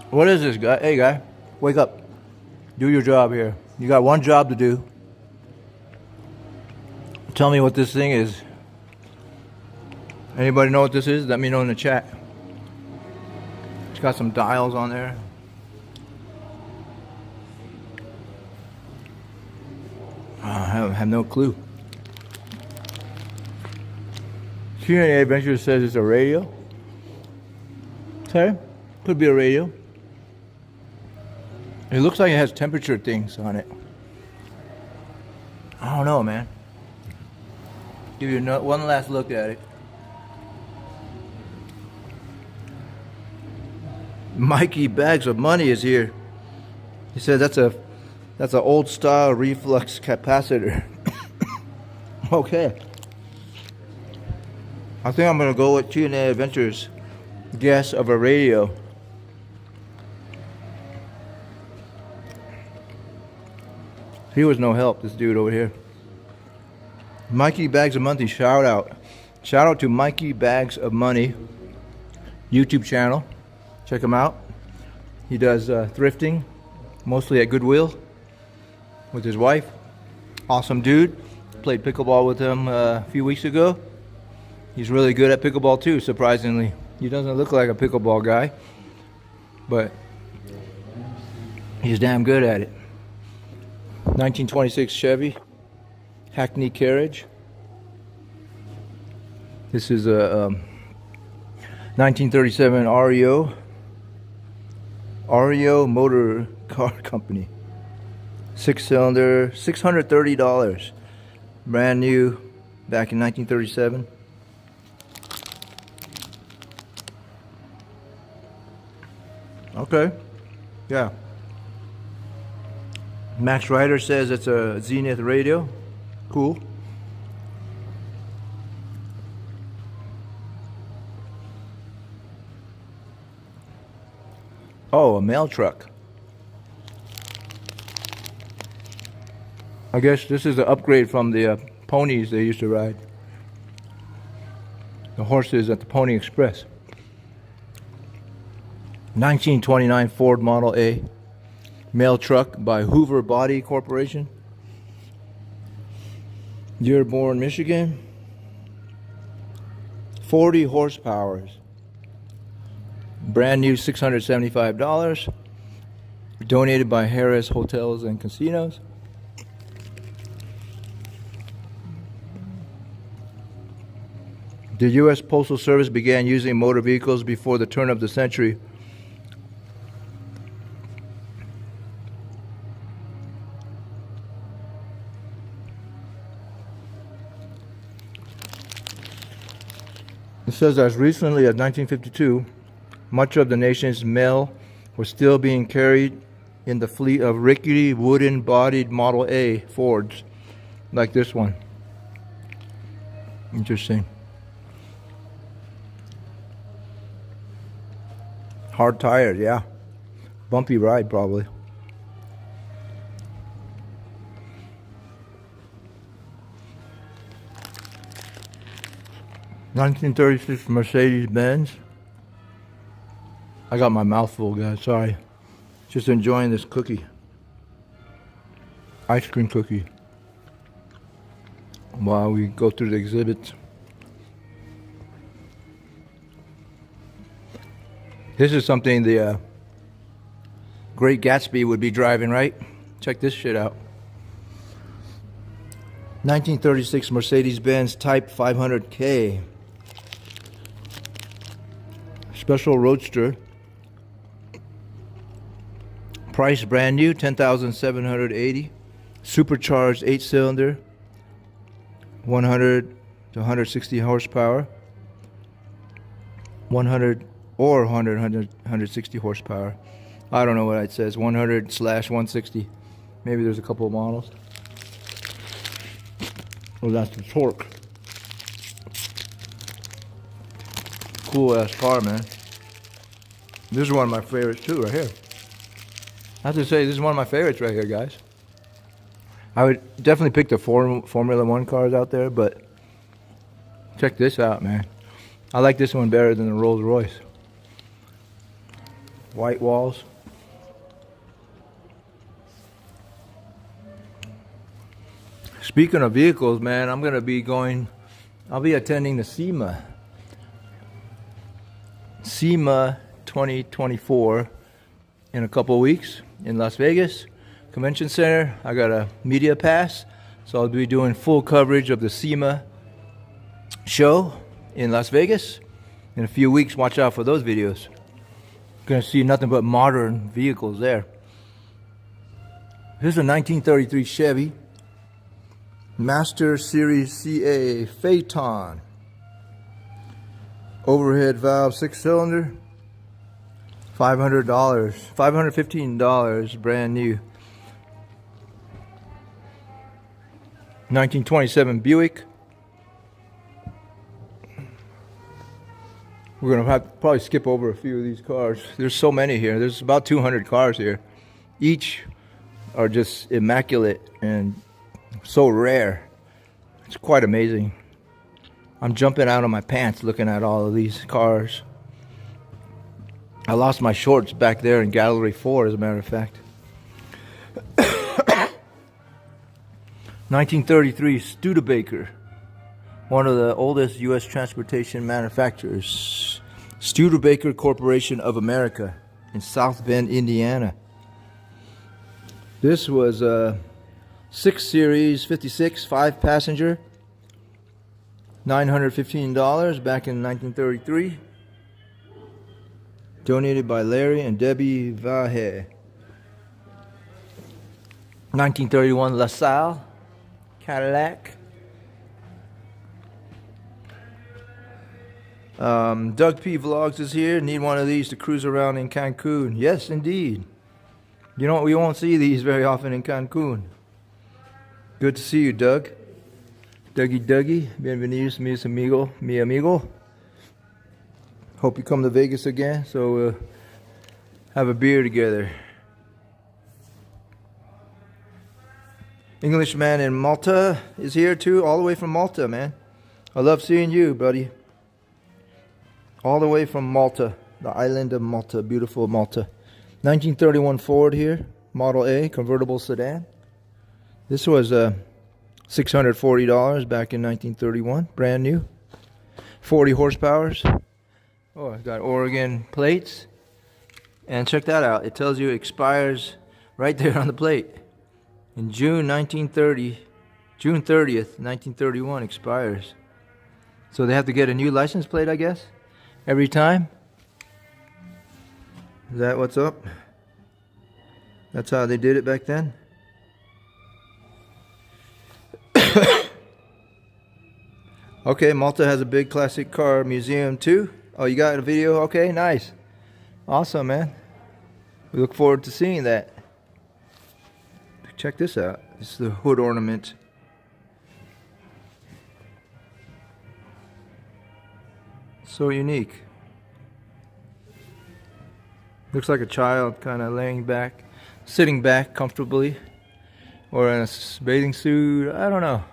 What is this, guy? Hey, guy, wake up. Do your job here. You got one job to do. Tell me what this thing is. Anybody know what this is? Let me know in the chat. It's got some dials on there. I have no clue. Q&A Adventure says it's a radio. Okay, could be a radio. It looks like it has temperature things on it. I don't know, man. Give you one last look at it. Mikey Bags of Money is here. He said that's an old style reflux capacitor. Okay. I think I'm gonna go with Q&A Adventures guess of a radio. He was no help, this dude over here. Mikey Bags of Money, shout out. Shout out to Mikey Bags of Money YouTube channel. Check him out. He does thrifting, mostly at Goodwill, with his wife. Awesome dude. Played pickleball with him a few weeks ago. He's really good at pickleball too, surprisingly. He doesn't look like a pickleball guy, but he's damn good at it. 1926 Chevy Hackney carriage. This is a 1937 REO Motor Car Company. 6-cylinder, $630. Brand new, back in 1937. Okay, yeah. Max Ryder says it's a Zenith radio. Cool. Oh, a mail truck. I guess this is an upgrade from the ponies they used to ride. The horses at the Pony Express. 1929 Ford Model A. Mail truck by Hoover Body Corporation. Dearborn, Michigan. 40 horsepower. Brand new, $675. Donated by Harrah Hotels and Casinos. The U.S. Postal Service began using motor vehicles before the turn of the century. It says as recently as 1952, much of the nation's mail was still being carried in the fleet of rickety wooden-bodied Model A Fords, like this one. Interesting. Hard tires, yeah. Bumpy ride, probably. (1936) Mercedes-Benz. I got my mouth full, guys. Sorry. Just enjoying this cookie. Ice cream cookie. While we go through the exhibits. This is something the Great Gatsby would be driving, right? Check this shit out. 1936 Mercedes-Benz Type 500K. Special Roadster. Price brand new, $10,780. Supercharged 8-cylinder. 100 to 160 horsepower. 160 horsepower. I don't know what it says. 100/160. Maybe there's a couple of models. Well, that's the torque. Cool ass car, man. This is one of my favorites too, right here. I have to say, this is one of my favorites right here, guys. I would definitely pick the Formula One cars out there, but check this out, man. I like this one better than the Rolls Royce. White walls. Speaking of vehicles, man, I'll be attending the SEMA 2024 in a couple of weeks in Las Vegas Convention Center. I got a media pass, so I'll be doing full coverage of the SEMA show in Las Vegas in a few weeks. Watch out for those videos. Gonna see nothing but modern vehicles there. Here's a 1933 Chevy Master Series CA Phaeton. Overhead valve, 6-cylinder. $500, $515, brand new. 1927 Buick. We're going to have to probably skip over a few of these cars. There's so many here. There's about 200 cars here. Each are just immaculate and so rare. It's quite amazing. I'm jumping out of my pants looking at all of these cars. I lost my shorts back there in Gallery 4, as a matter of fact. 1933 Studebaker. One of the oldest U.S. transportation manufacturers, Studebaker Corporation of America in South Bend, Indiana. This was a 6 Series 56, 5-passenger, $915 back in 1933. Donated by Larry and Debbie Vahe. 1931 LaSalle Cadillac. Doug P. Vlogs is here. Need one of these to cruise around in Cancun. Yes, indeed. You know, we won't see these very often in Cancun. Good to see you, Doug. Dougie. Bienvenidos, mi amigo. Hope you come to Vegas again, so we'll have a beer together. Englishman in Malta is here too, all the way from Malta, man. I love seeing you, buddy. All the way from Malta, the island of Malta, beautiful Malta. 1931 Ford here, Model A, convertible sedan. This was $640 back in 1931, brand new. 40 horsepowers. Oh, it's got Oregon plates. And check that out. It tells you it expires right there on the plate. In June 1930, June 30th, 1931 expires. So they have to get a new license plate, I guess, every time. Is that what's up? That's how they did it back then? Okay, Malta has a big classic car museum too. Oh, you got a video? Okay, nice. Awesome, man. We look forward to seeing that. Check this out. This is the hood ornament. So unique. Looks like a child kind of laying back, sitting back comfortably, or in a bathing suit. I don't know.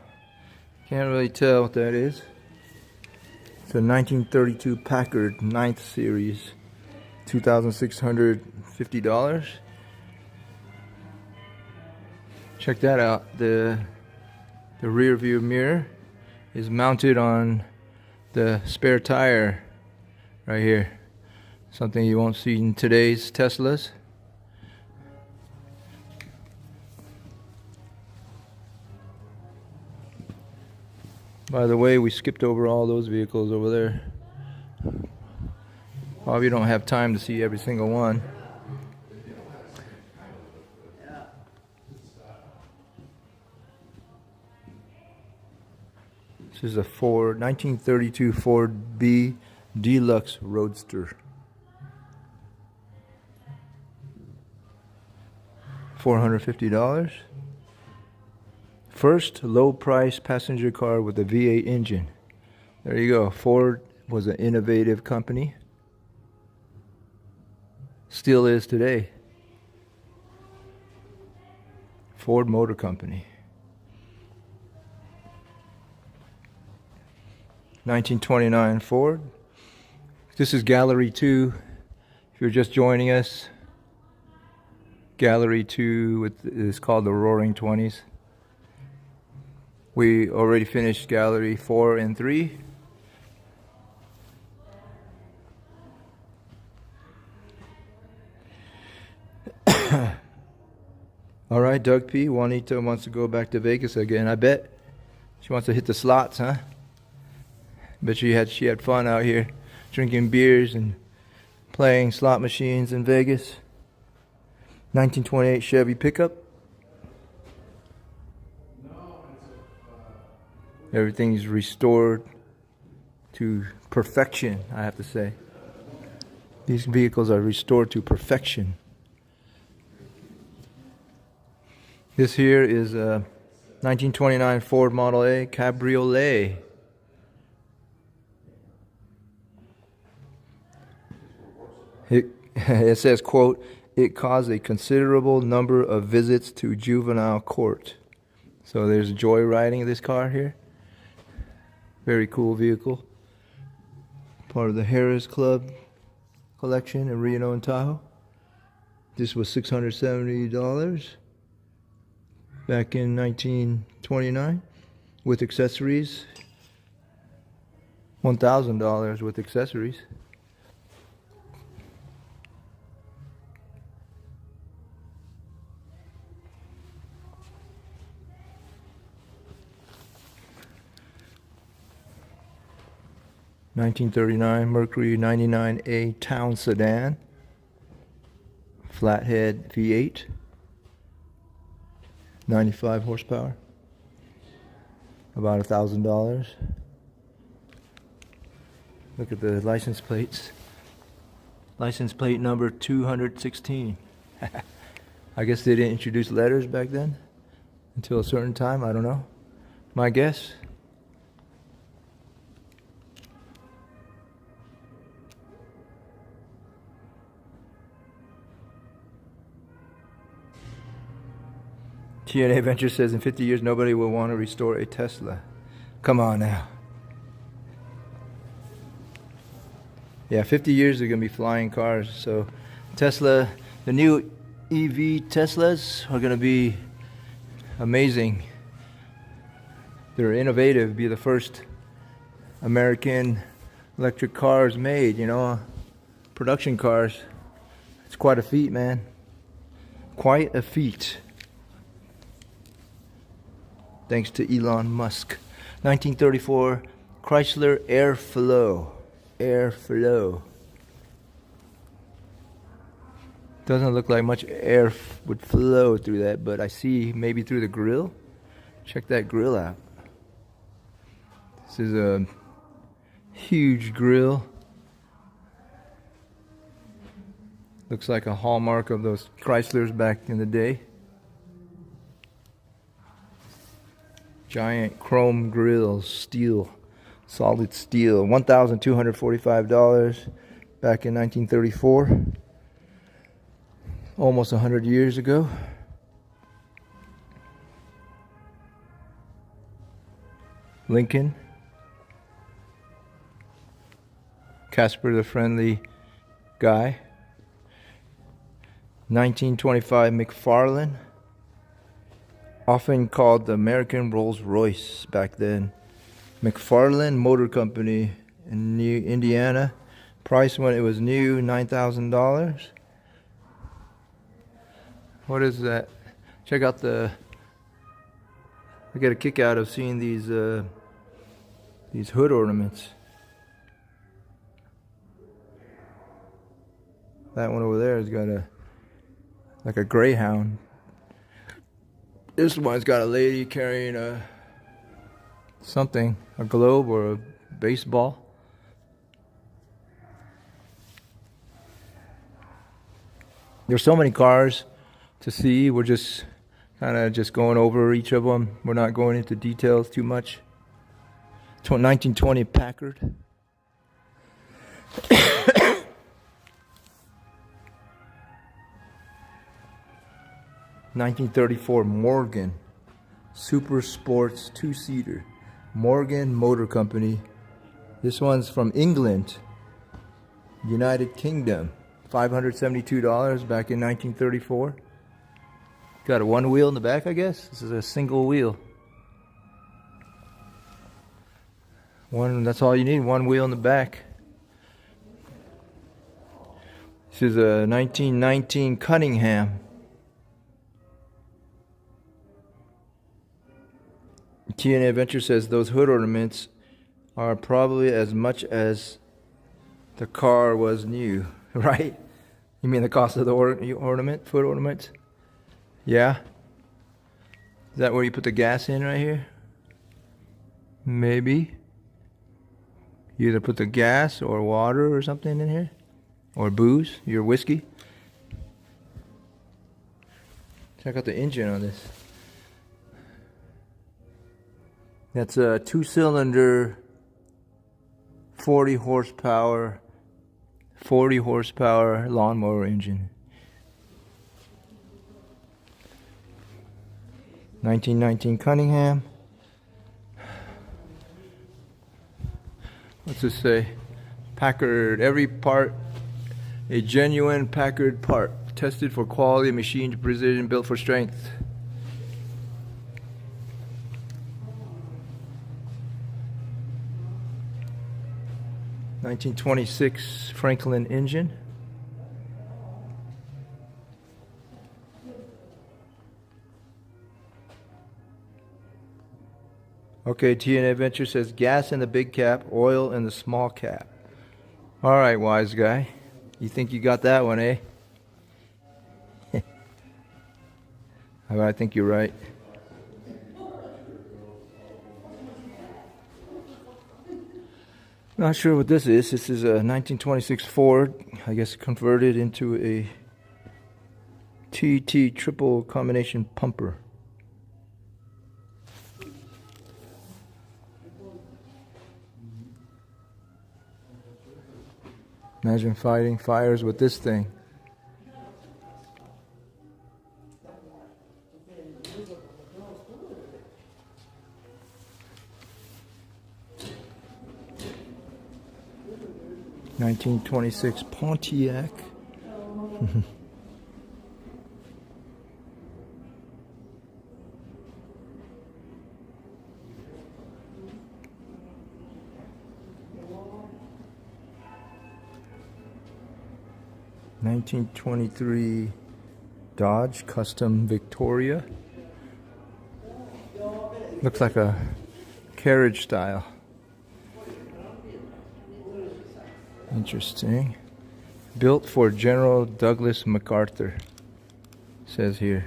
Can't really tell what that is. It's a 1932 Packard 9th Series, $2,650. Check that out. The rear view mirror is mounted on the spare tire right here. Something you won't see in today's Teslas. By the way, we skipped over all those vehicles over there. Probably don't have time to see every single one. This is a 1932 Ford B Deluxe Roadster. $450. First low price passenger car with a V8 engine. There you go. Ford was an innovative company. Still is today. Ford Motor Company. 1929 Ford. This is Gallery 2. If you're just joining us, Gallery 2 is called the Roaring 20s. We already finished Gallery 4 and 3. All right, Doug P. Juanita wants to go back to Vegas again. I bet she wants to hit the slots, huh? Bet she had fun out here, drinking beers and playing slot machines in Vegas. 1928 Chevy pickup. Everything's restored to perfection, I have to say. These vehicles are restored to perfection. This here is a 1929 Ford Model A Cabriolet. It says, quote, "It caused a considerable number of visits to juvenile court." So there's joyriding this car here. Very cool vehicle. Part of the Harrah's Club collection in Reno and Tahoe. This was $670 back in 1929 with accessories. $1,000 with accessories. (1939) Mercury 99A Town Sedan, flathead V8, 95 horsepower, about $1,000. Look at the license plates. License plate number 216. I guess they didn't introduce letters back then until a certain time. I don't know. My guess. TNA Venture says in 50 years nobody will want to restore a Tesla. Come on now. Yeah, 50 years they're going to be flying cars. So Tesla, the new EV Teslas are going to be amazing. They're innovative. Be the first American electric cars made, you know, production cars. It's quite a feat, man. Quite a feat. Thanks to Elon Musk. 1934 Chrysler Airflow. Airflow. Doesn't look like much air would flow through that, but I see maybe through the grill. Check that grill out. This is a huge grill. Looks like a hallmark of those Chryslers back in the day. Giant chrome grills, steel, solid steel. $1,245 back in 1934. Almost 100 years ago. Lincoln. Casper the Friendly Guy. 1925 McFarlane. Often called the American Rolls-Royce back then. McFarlane Motor Company in Indiana. Price when it was new, $9,000. What is that? Check out the... I get a kick out of seeing these hood ornaments. That one over there has got like a greyhound. This one's got a lady carrying a globe or a baseball. There's so many cars to see. We're just kind of just going over each of them. We're not going into details too much. 1920 Packard. 1934 Morgan Super Sports 2-seater. Morgan Motor Company. This one's from England, United Kingdom. $572 back in 1934. Got a one wheel in the back, I guess. This is a single wheel. That's all you need, one wheel in the back. This is a 1919 Cunningham. TNA Adventure says those hood ornaments are probably as much as the car was new, right? You mean the cost of the ornament, foot ornaments? Yeah? Is that where you put the gas in right here? Maybe. You either put the gas or water or something in here. Or booze, your whiskey. Check out the engine on this. That's a 2-cylinder, 40 horsepower lawnmower engine. 1919 Cunningham. What's this say? Packard, every part a genuine Packard part, tested for quality, machined precision, built for strength. (1926) Franklin engine. Okay, TNA Adventure says gas in the big cap, oil in the small cap. All right, wise guy. You think you got that one, eh? I think you're right. Not sure what this is. This is a 1926 Ford, I guess converted into a TT triple combination pumper. Imagine fighting fires with this thing. (1926) Pontiac. 1923 Dodge Custom Victoria. Looks like a carriage style. Interesting. Built for General Douglas MacArthur, says here.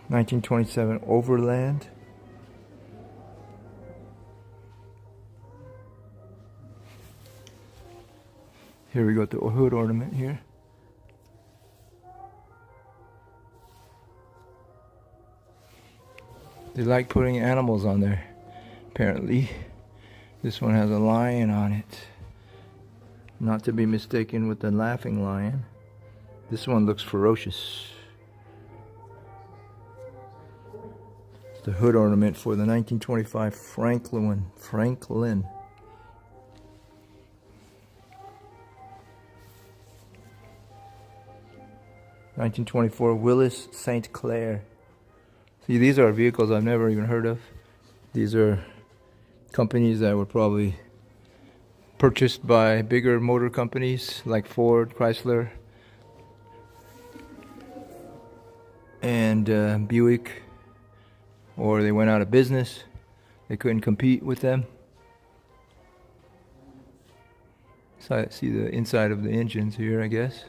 (1927) Overland. Here we got the hood ornament here. They like putting animals on there, apparently. This one has a lion on it. Not to be mistaken with the laughing lion. This one looks ferocious. It's the hood ornament for the 1925 Franklin. 1924 Willis St. Clair. See, these are vehicles I've never even heard of. These are companies that were probably purchased by bigger motor companies like Ford, Chrysler, and Buick, or they went out of business. They couldn't compete with them. So I see the inside of the engines here, I guess.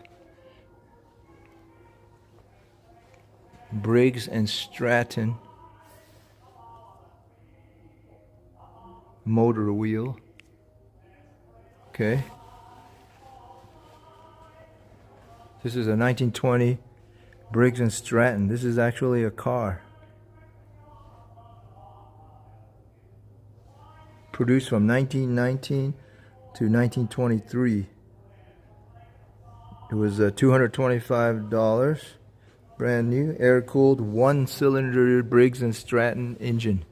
Briggs and Stratton motor wheel. Okay. This is a 1920 Briggs and Stratton. This is actually a car. Produced from 1919 to 1923. It was $225. Brand new, air-cooled, one-cylinder Briggs and Stratton engine.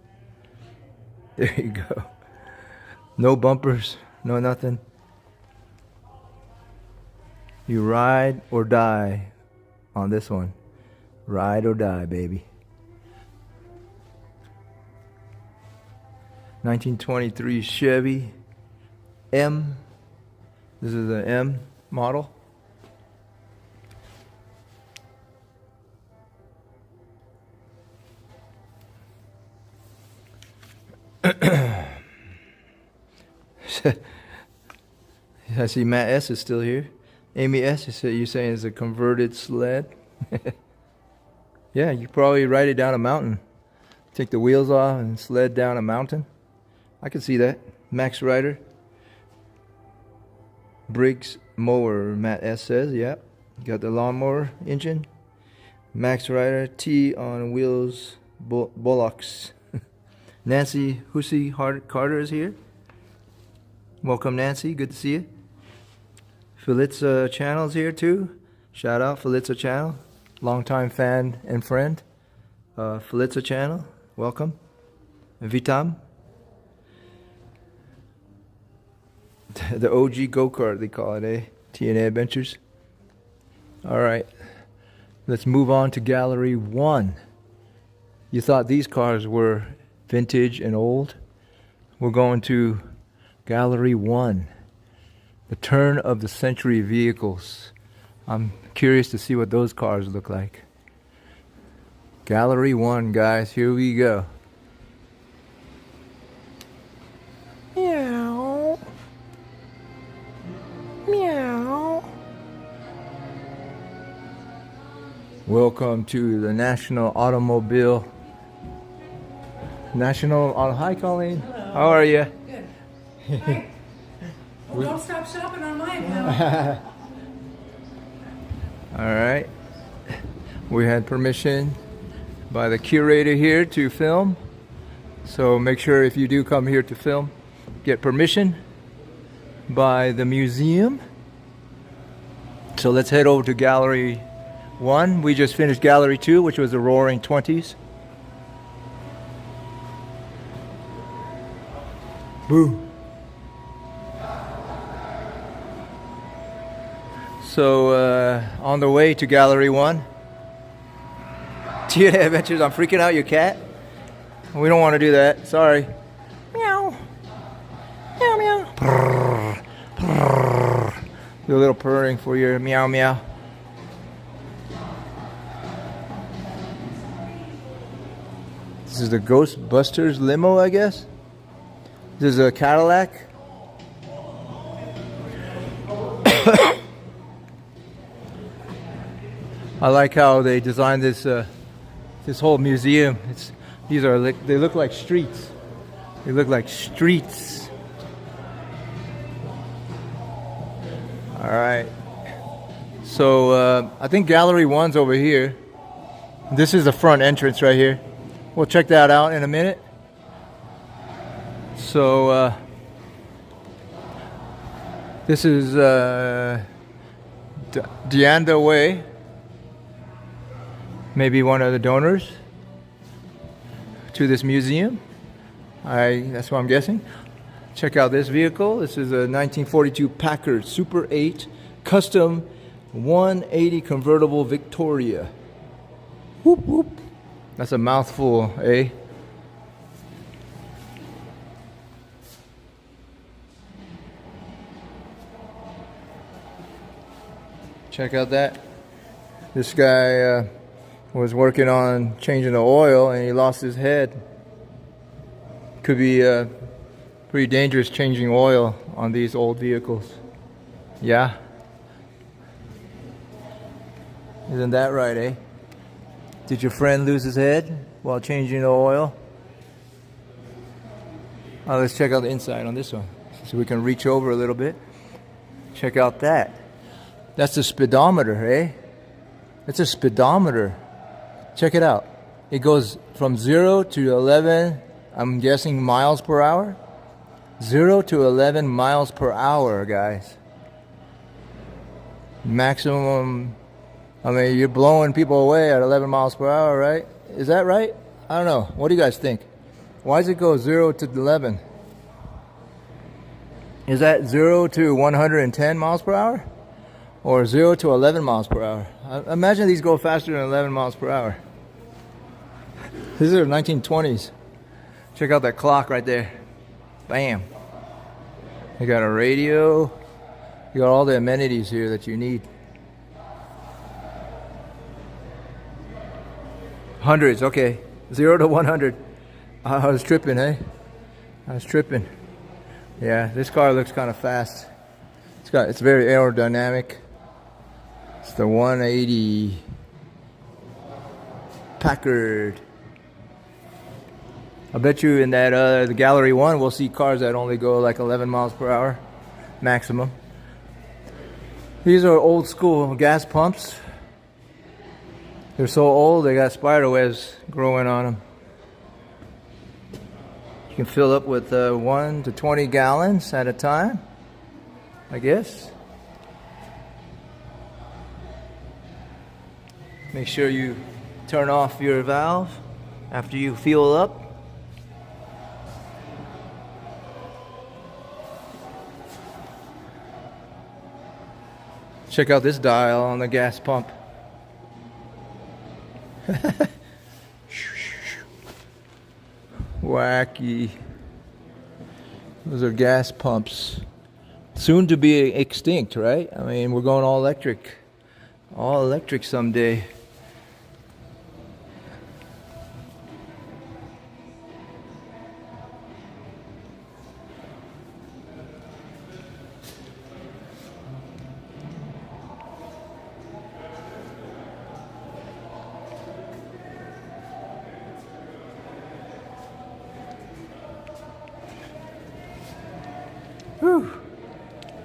There you go. No bumpers, no nothing. You ride or die on this one. Ride or die, baby. 1923 Chevy M. This is the M model. I see Matt S. is still here. Amy S. You saying it's a converted sled? Yeah, you probably ride it down a mountain. Take the wheels off and sled down a mountain. I can see that. Max Rider. Briggs mower, Matt S. says. Yep. Got the lawnmower engine. Max Rider T on wheels, bullocks. Nancy Hussey Carter is here. Welcome, Nancy. Good to see you. Felicia Channel's here too. Shout out Felicia Channel, longtime fan and friend. Felicia Channel, welcome. Vitam. The OG go-kart, they call it, eh? TNA Adventures. All right, let's move on to Gallery 1. You thought these cars were vintage and old? We're going to Gallery 1. The turn of the century vehicles. I'm curious to see what those cars look like. Gallery 1, guys. Here we go. Meow. Meow. Welcome to the National Automobile. Hi, Colleen. Hello. How are you? Good. Hi. Well, don't stop shopping on my account. All right. We had permission by the curator here to film. So make sure if you do come here to film, get permission by the museum. So let's head over to Gallery 1. We just finished Gallery 2, which was the Roaring Twenties. Boo. So on the way to Gallery 1, TNA Adventures, I'm freaking out your cat? We don't want to do that. Sorry. Meow. Meow, meow. Purr, purr. Do a little purring for your meow, meow. This is the Ghostbusters limo, I guess. This is a Cadillac. I like how they designed this this whole museum. They look like streets. They look like streets. All right. So I think Gallery 1's over here. This is the front entrance right here. We'll check that out in a minute. So this is Deanda Way. Maybe one of the donors to this museum. That's what I'm guessing. Check out this vehicle. This is a 1942 Packard Super 8 Custom 180 Convertible Victoria. Whoop whoop. That's a mouthful, eh? Check out that. This guy was working on changing the oil and he lost his head. Could be pretty dangerous changing oil on these old vehicles. Yeah? Isn't that right, eh? Did your friend lose his head while changing the oil? Let's check out the inside on this one so we can reach over a little bit. Check out that. That's the speedometer, eh? It's a speedometer. Check it out. It goes from 0 to 11, I'm guessing miles per hour. 0 to 11 miles per hour, guys. Maximum, I mean, you're blowing people away at 11 miles per hour, right? Is that right? I don't know. What do you guys think? Why does it go 0 to 11? Is that 0 to 110 miles per hour? Or 0 to 11 miles per hour? I imagine these go faster than 11 miles per hour. These are 1920s. Check out that clock right there. Bam. You got a radio. You got all the amenities here that you need. Hundreds, okay. 0 to 100. I was tripping, eh? I was tripping. Yeah, this car looks kind of fast. It's very aerodynamic. It's the 180 Packard. I bet you in that the Gallery 1 we'll see cars that only go like 11 miles per hour maximum. These are old school gas pumps. They're so old they got spider webs growing on them. You can fill up with 1 to 20 gallons at a time, I guess. Make sure you turn off your valve after you fuel up. Check out this dial on the gas pump. Wacky. Those are gas pumps. Soon to be extinct, right? I mean, we're going all electric. All electric someday. Whew.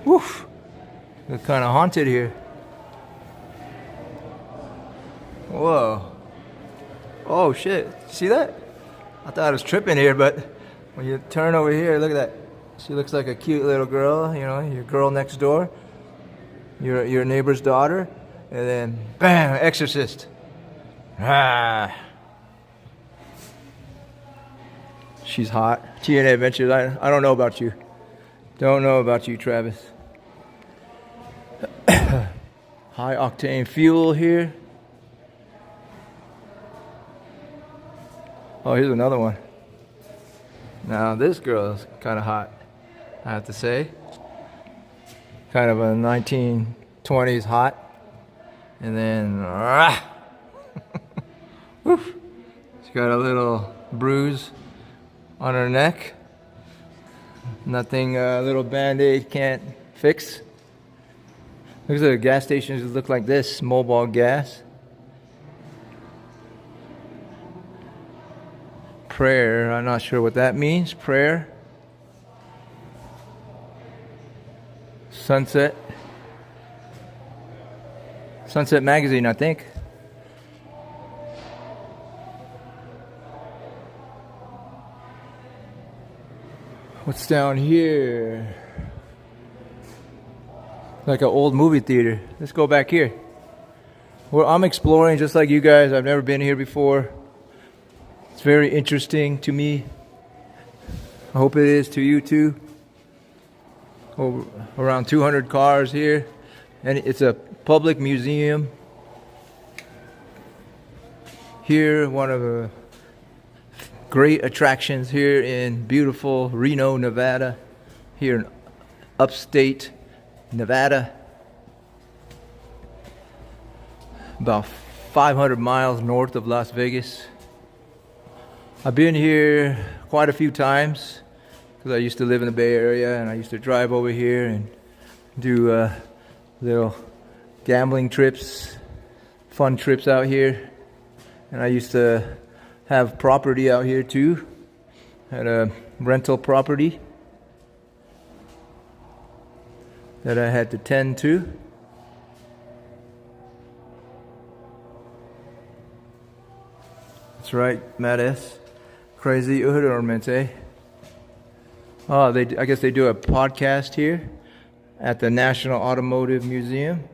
Woof. They're kind of haunted here. Whoa. Oh shit. See that? I thought I was tripping here, but when you turn over here, look at that. She looks like a cute little girl, you know, your girl next door. Your neighbor's daughter. And then, bam, exorcist. Ah. She's hot. TNA Adventures. I don't know about you. Don't know about you, Travis. High octane fuel here. Oh, here's another one. Now this girl is kind of hot, I have to say. Kind of a 1920s hot. And then, woof. She's got a little bruise on her neck. Nothing a little band-aid can't fix. Look at the gas stations that look like this, mobile gas. Prayer, I'm not sure what that means. Prayer. Sunset. Sunset Magazine, I think. What's down here? Like an old movie theater. Let's go back here. Well, I'm exploring just like you guys. I've never been here before. It's very interesting to me. I hope it is to you too. Around 200 cars here. And it's a public museum. Here, one of the great attractions here in beautiful Reno, Nevada. Here in upstate Nevada. About 500 miles north of Las Vegas. I've been here quite a few times because I used to live in the Bay Area and I used to drive over here and do little gambling trips, fun trips out here. And I used to have property out here too. Had a rental property that I had to tend to. That's right, Matt S. Crazy Udorment, eh? Oh, I guess they do a podcast here at the National Automotive Museum.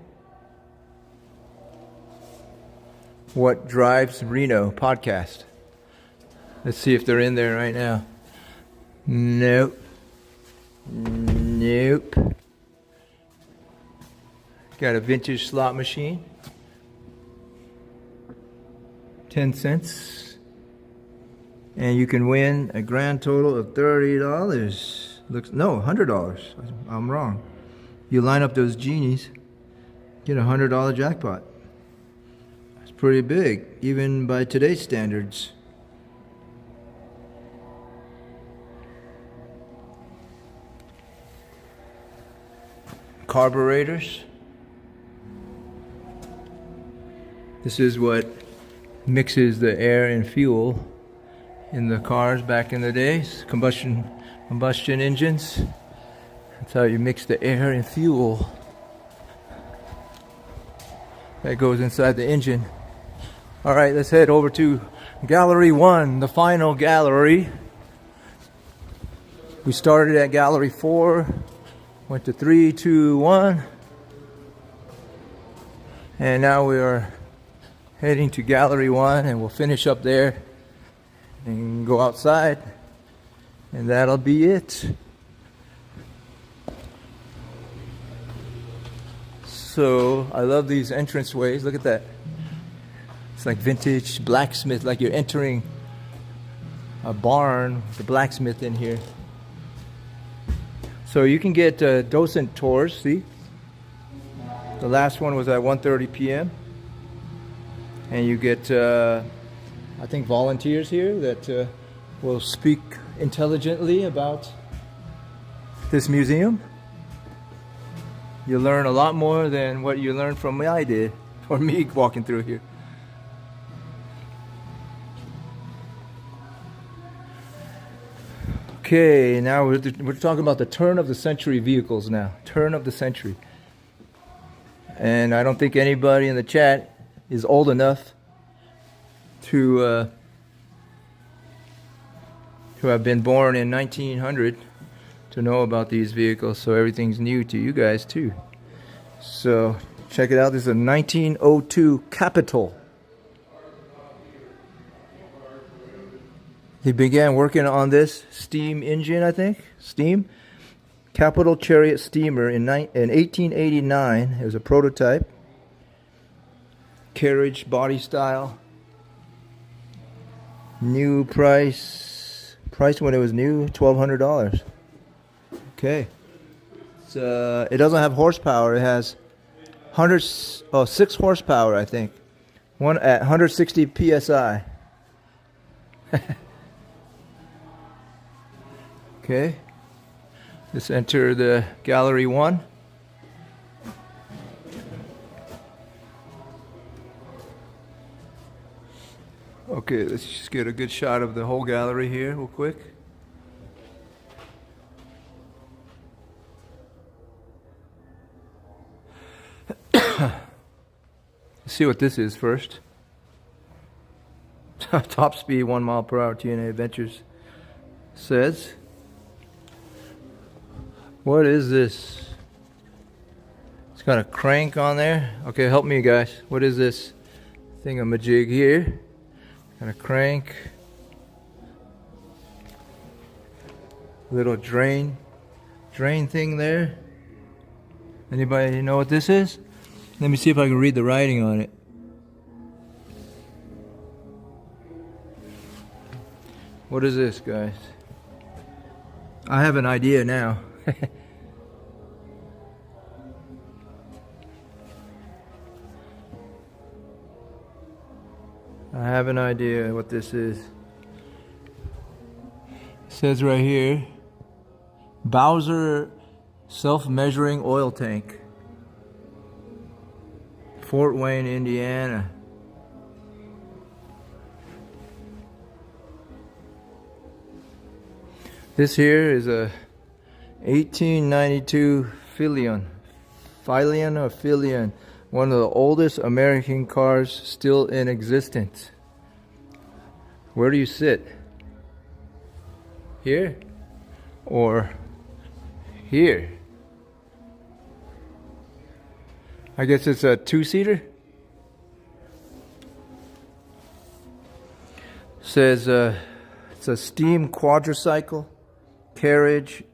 What Drives Reno podcast. Let's see if they're in there right now. Nope. Nope. Got a vintage slot machine. 10 cents. And you can win a grand total of $30. No, $100. I'm wrong. You line up those genies, get a $100 jackpot. It's pretty big, even by today's standards. Carburetors. This is what mixes the air and fuel in the cars back in the days. Combustion engines. That's how you mix the air and fuel. That goes inside the engine. All right, let's head over to Gallery 1, the final gallery. We started at Gallery 4, went to 3, 2, 1. And now we are heading to Gallery 1 and we'll finish up there and go outside. And that'll be it. So I love these entranceways. Look at that. It's like vintage blacksmith, like you're entering a barn, the blacksmith in here. So you can get docent tours, see? The last one was at 1:30 p.m. And you get, I think, volunteers here that will speak intelligently about this museum. You learn a lot more than what you learned from me I did, or me walking through here. Okay, now we're talking about the turn of the century vehicles now. Turn of the century. And I don't think anybody in the chat is old enough to have been born in 1900 to know about these vehicles. So everything's new to you guys too. So check it out. This is a 1902 Capitol. He began working on this steam engine, I think. Steam. Capitol Chariot Steamer in 1889. It was a prototype. Carriage body style. New price when it was new, $1,200. Okay. It doesn't have horsepower. It has 6 horsepower, I think. One at 160 psi. Okay. Let's enter the gallery 1. Okay, let's just get a good shot of the whole gallery here real quick. Let's see what this is first. Top speed 1 mile per hour TNA Adventures says. What is this? It's got a crank on there. Okay, help me guys. What is this thingamajig here? Got a crank. Little drain thing there. Anybody know what this is? Let me see if I can read the writing on it. What is this, guys? I have an idea now. I have an idea what this is. It says right here, Bowser self-measuring oil tank. Fort Wayne, Indiana. This here is a 1892 Filion, one of the oldest American cars still in existence. Where do you sit? Here or here? I guess it's a 2-seater. Says it's a steam quadricycle carriage,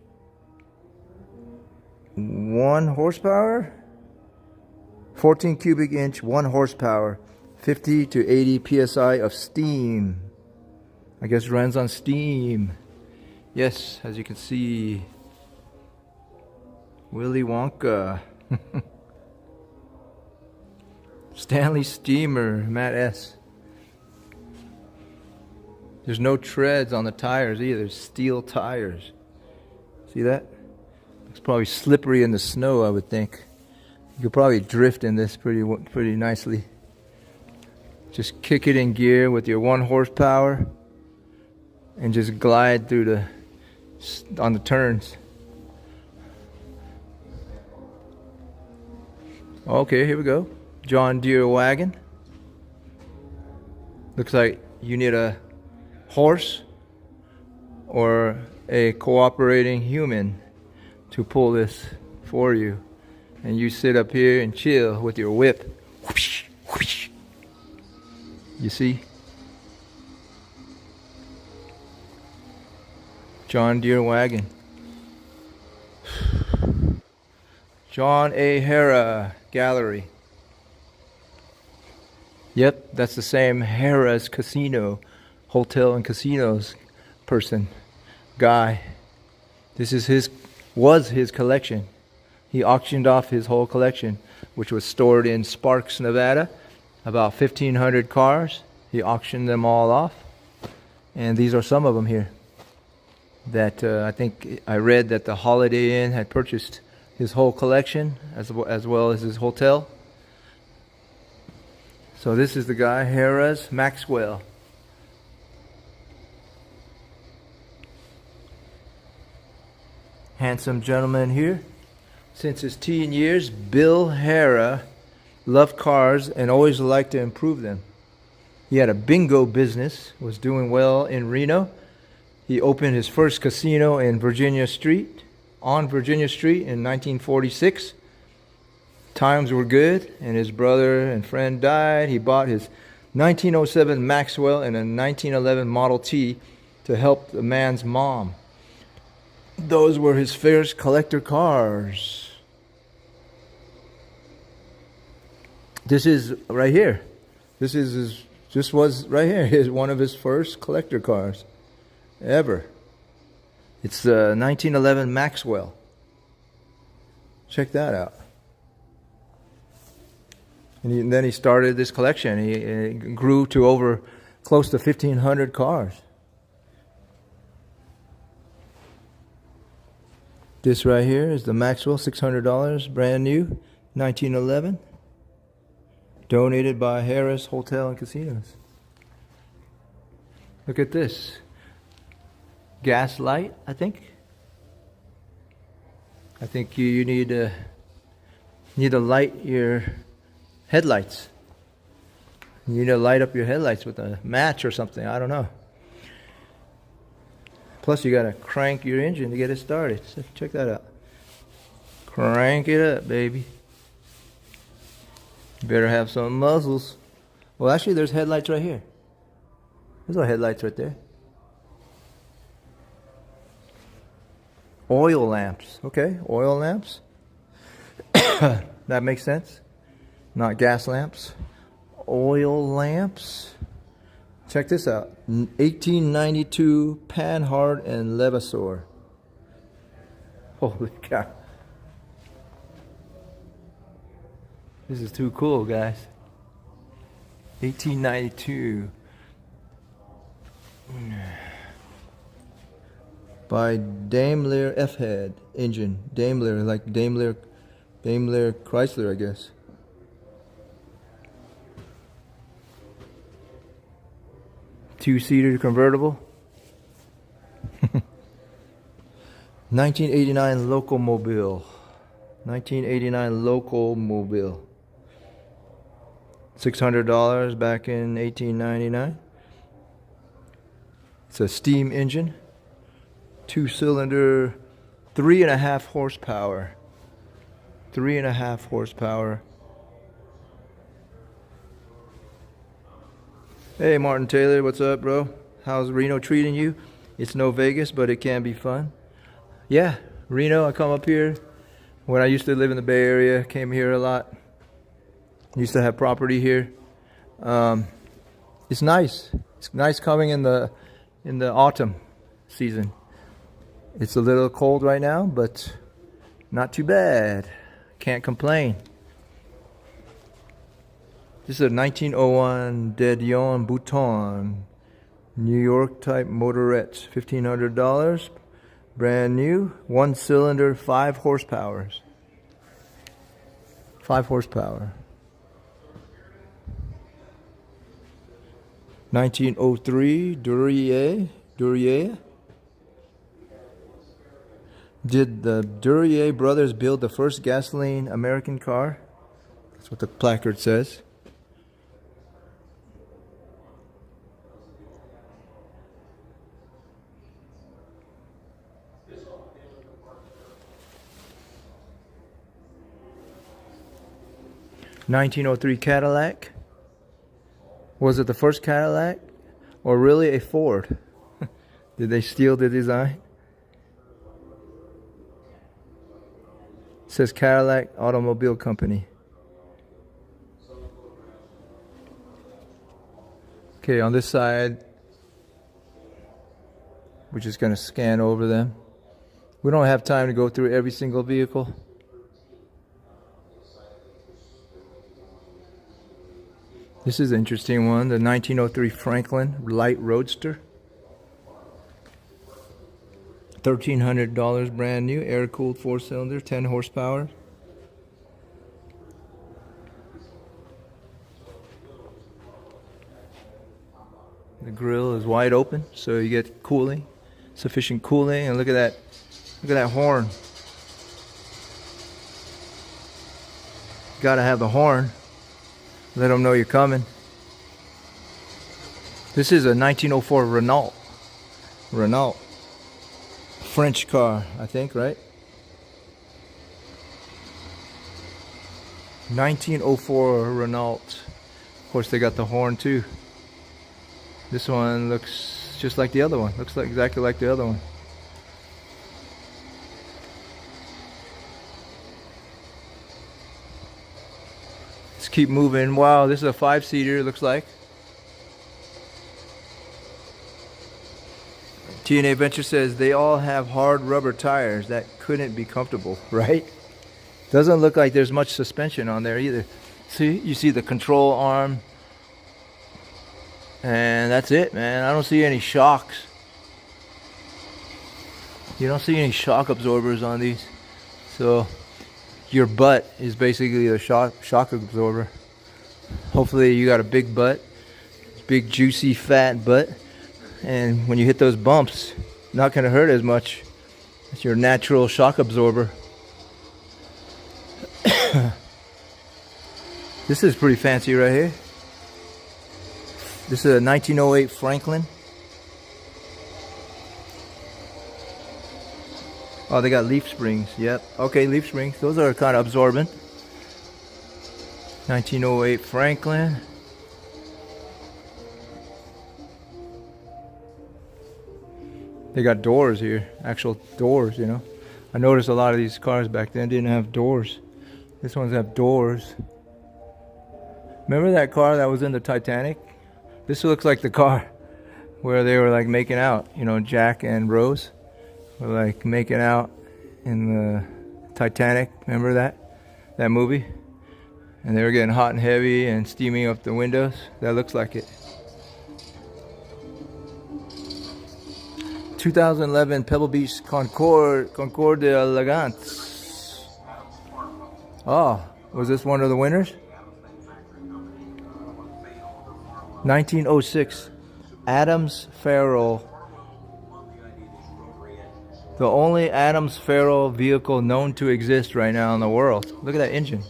1 horsepower, 14 cubic inch, 1 horsepower, 50 to 80 psi of steam. I guess runs on steam. Yes, as you can see, Willy Wonka. Stanley Steamer, Matt S. There's no treads on the tires either, steel tires. See that? It's probably slippery in the snow, I would think. You could probably drift in this pretty nicely. Just kick it in gear with your 1 horsepower and just glide through on the turns. Okay, here we go. John Deere wagon. Looks like you need a horse or a cooperating human to pull this for you. And you sit up here and chill with your whip. Whoosh, whoosh. You see? John Deere wagon. John A. Harrah Gallery. Yep, that's the same Harrah's Casino, hotel and casinos guy. This is was his collection. He auctioned off his whole collection, which was stored in Sparks, Nevada. About 1,500 cars. He auctioned them all off. And these are some of them here. That I think I read that the Holiday Inn had purchased his whole collection as well as his hotel. So this is the guy, Harrah's Maxwell. Handsome gentleman here. Since his teen years, Bill Harrah loved cars and always liked to improve them. He had a bingo business, was doing well in Reno. He opened his first casino on Virginia Street in 1946. Times were good, and his brother and friend died. He bought his 1907 Maxwell and a 1911 Model T to help the man's mom. Those were his first collector cars. This is right here. This is This was right here. Is one of his first collector cars ever. It's the 1911 Maxwell. Check that out. And then he started this collection. He grew to over close to 1,500 cars. This right here is the Maxwell, $600, brand new, 1911. Donated by Harrah's Hotel and Casinos. Look at this. Gas light, I think. I think you need to light your headlights. You need to light up your headlights with a match or something. I don't know. Plus, you got to crank your engine to get it started. So check that out. Crank it up, baby. You better have some muscles. Well, actually, there's headlights right here. There's no headlights right there. Oil lamps. Okay, oil lamps. That makes sense. Not gas lamps. Oil lamps. Check this out. 1892 Panhard and Levasseur. Holy cow. This is too cool, guys. 1892. By Daimler F-head engine. Daimler, like Daimler Chrysler, I guess. Two-seater convertible. 1989 Locomobile. 1989 Locomobile. $600 back in 1899. It's a steam engine. 2-cylinder, 3.5 horsepower. 3.5 horsepower. Hey, Martin Taylor, what's up, bro? How's Reno treating you? It's no Vegas, but it can be fun. Yeah, Reno, I come up here. When I used to live in the Bay Area, came here a lot. Used to have property here. It's nice. It's nice coming in the autumn season. It's a little cold right now, but not too bad. Can't complain. This is a 1901 De Dion Bouton New York type motorette. $1,500. Brand new. 1-cylinder, 5 horsepower. 5 horsepower. 1903 Duryea. Did the Duryea brothers build the first gasoline American car? That's what the placard says. (1903) Cadillac. Was it the first Cadillac or really a Ford? Did they steal the design? It says Cadillac Automobile Company. Okay, on this side, we're just going to scan over them. We don't have time to go through every single vehicle. This is an interesting one, the 1903 Franklin Light Roadster. $1,300 brand new, air-cooled 4-cylinder, 10 horsepower. The grill is wide open, so you get cooling, sufficient cooling. And look at that horn. Gotta have the horn. Let them know you're coming. This is a 1904 Renault. French car, I think, right? 1904 Renault. Of course, they got the horn too. This one looks just like the other one. Looks like exactly like the other one. Let's keep moving. Wow, this is a 5-seater, looks like. TNA Adventure says they all have hard rubber tires. That couldn't be comfortable, right? Doesn't look like there's much suspension on there either. See, you see the control arm. And that's it, man. I don't see any shocks. You don't see any shock absorbers on these. So your butt is basically the shock absorber. Hopefully you got a big butt. Big juicy fat butt. And when you hit those bumps, not gonna hurt as much. It's your natural shock absorber. This is pretty fancy right here. This is a 1908 Franklin. Oh, they got leaf springs. Yep. Okay, leaf springs. Those are kind of absorbent. 1908 Franklin. They got doors here. Actual doors, you know. I noticed a lot of these cars back then didn't have doors. This one's have doors. Remember that car that was in the Titanic? This looks like the car where they were like making out. You know, Jack and Rose were like making out in the Titanic. Remember that movie? And they were getting hot and heavy and steaming up the windows. That looks like it. 2011 Pebble Beach Concorde d'Elegance. Oh, was this one of the winners? 1906 Adams Farrell. The only Adams Farrell vehicle known to exist right now in the world. Look at that engine.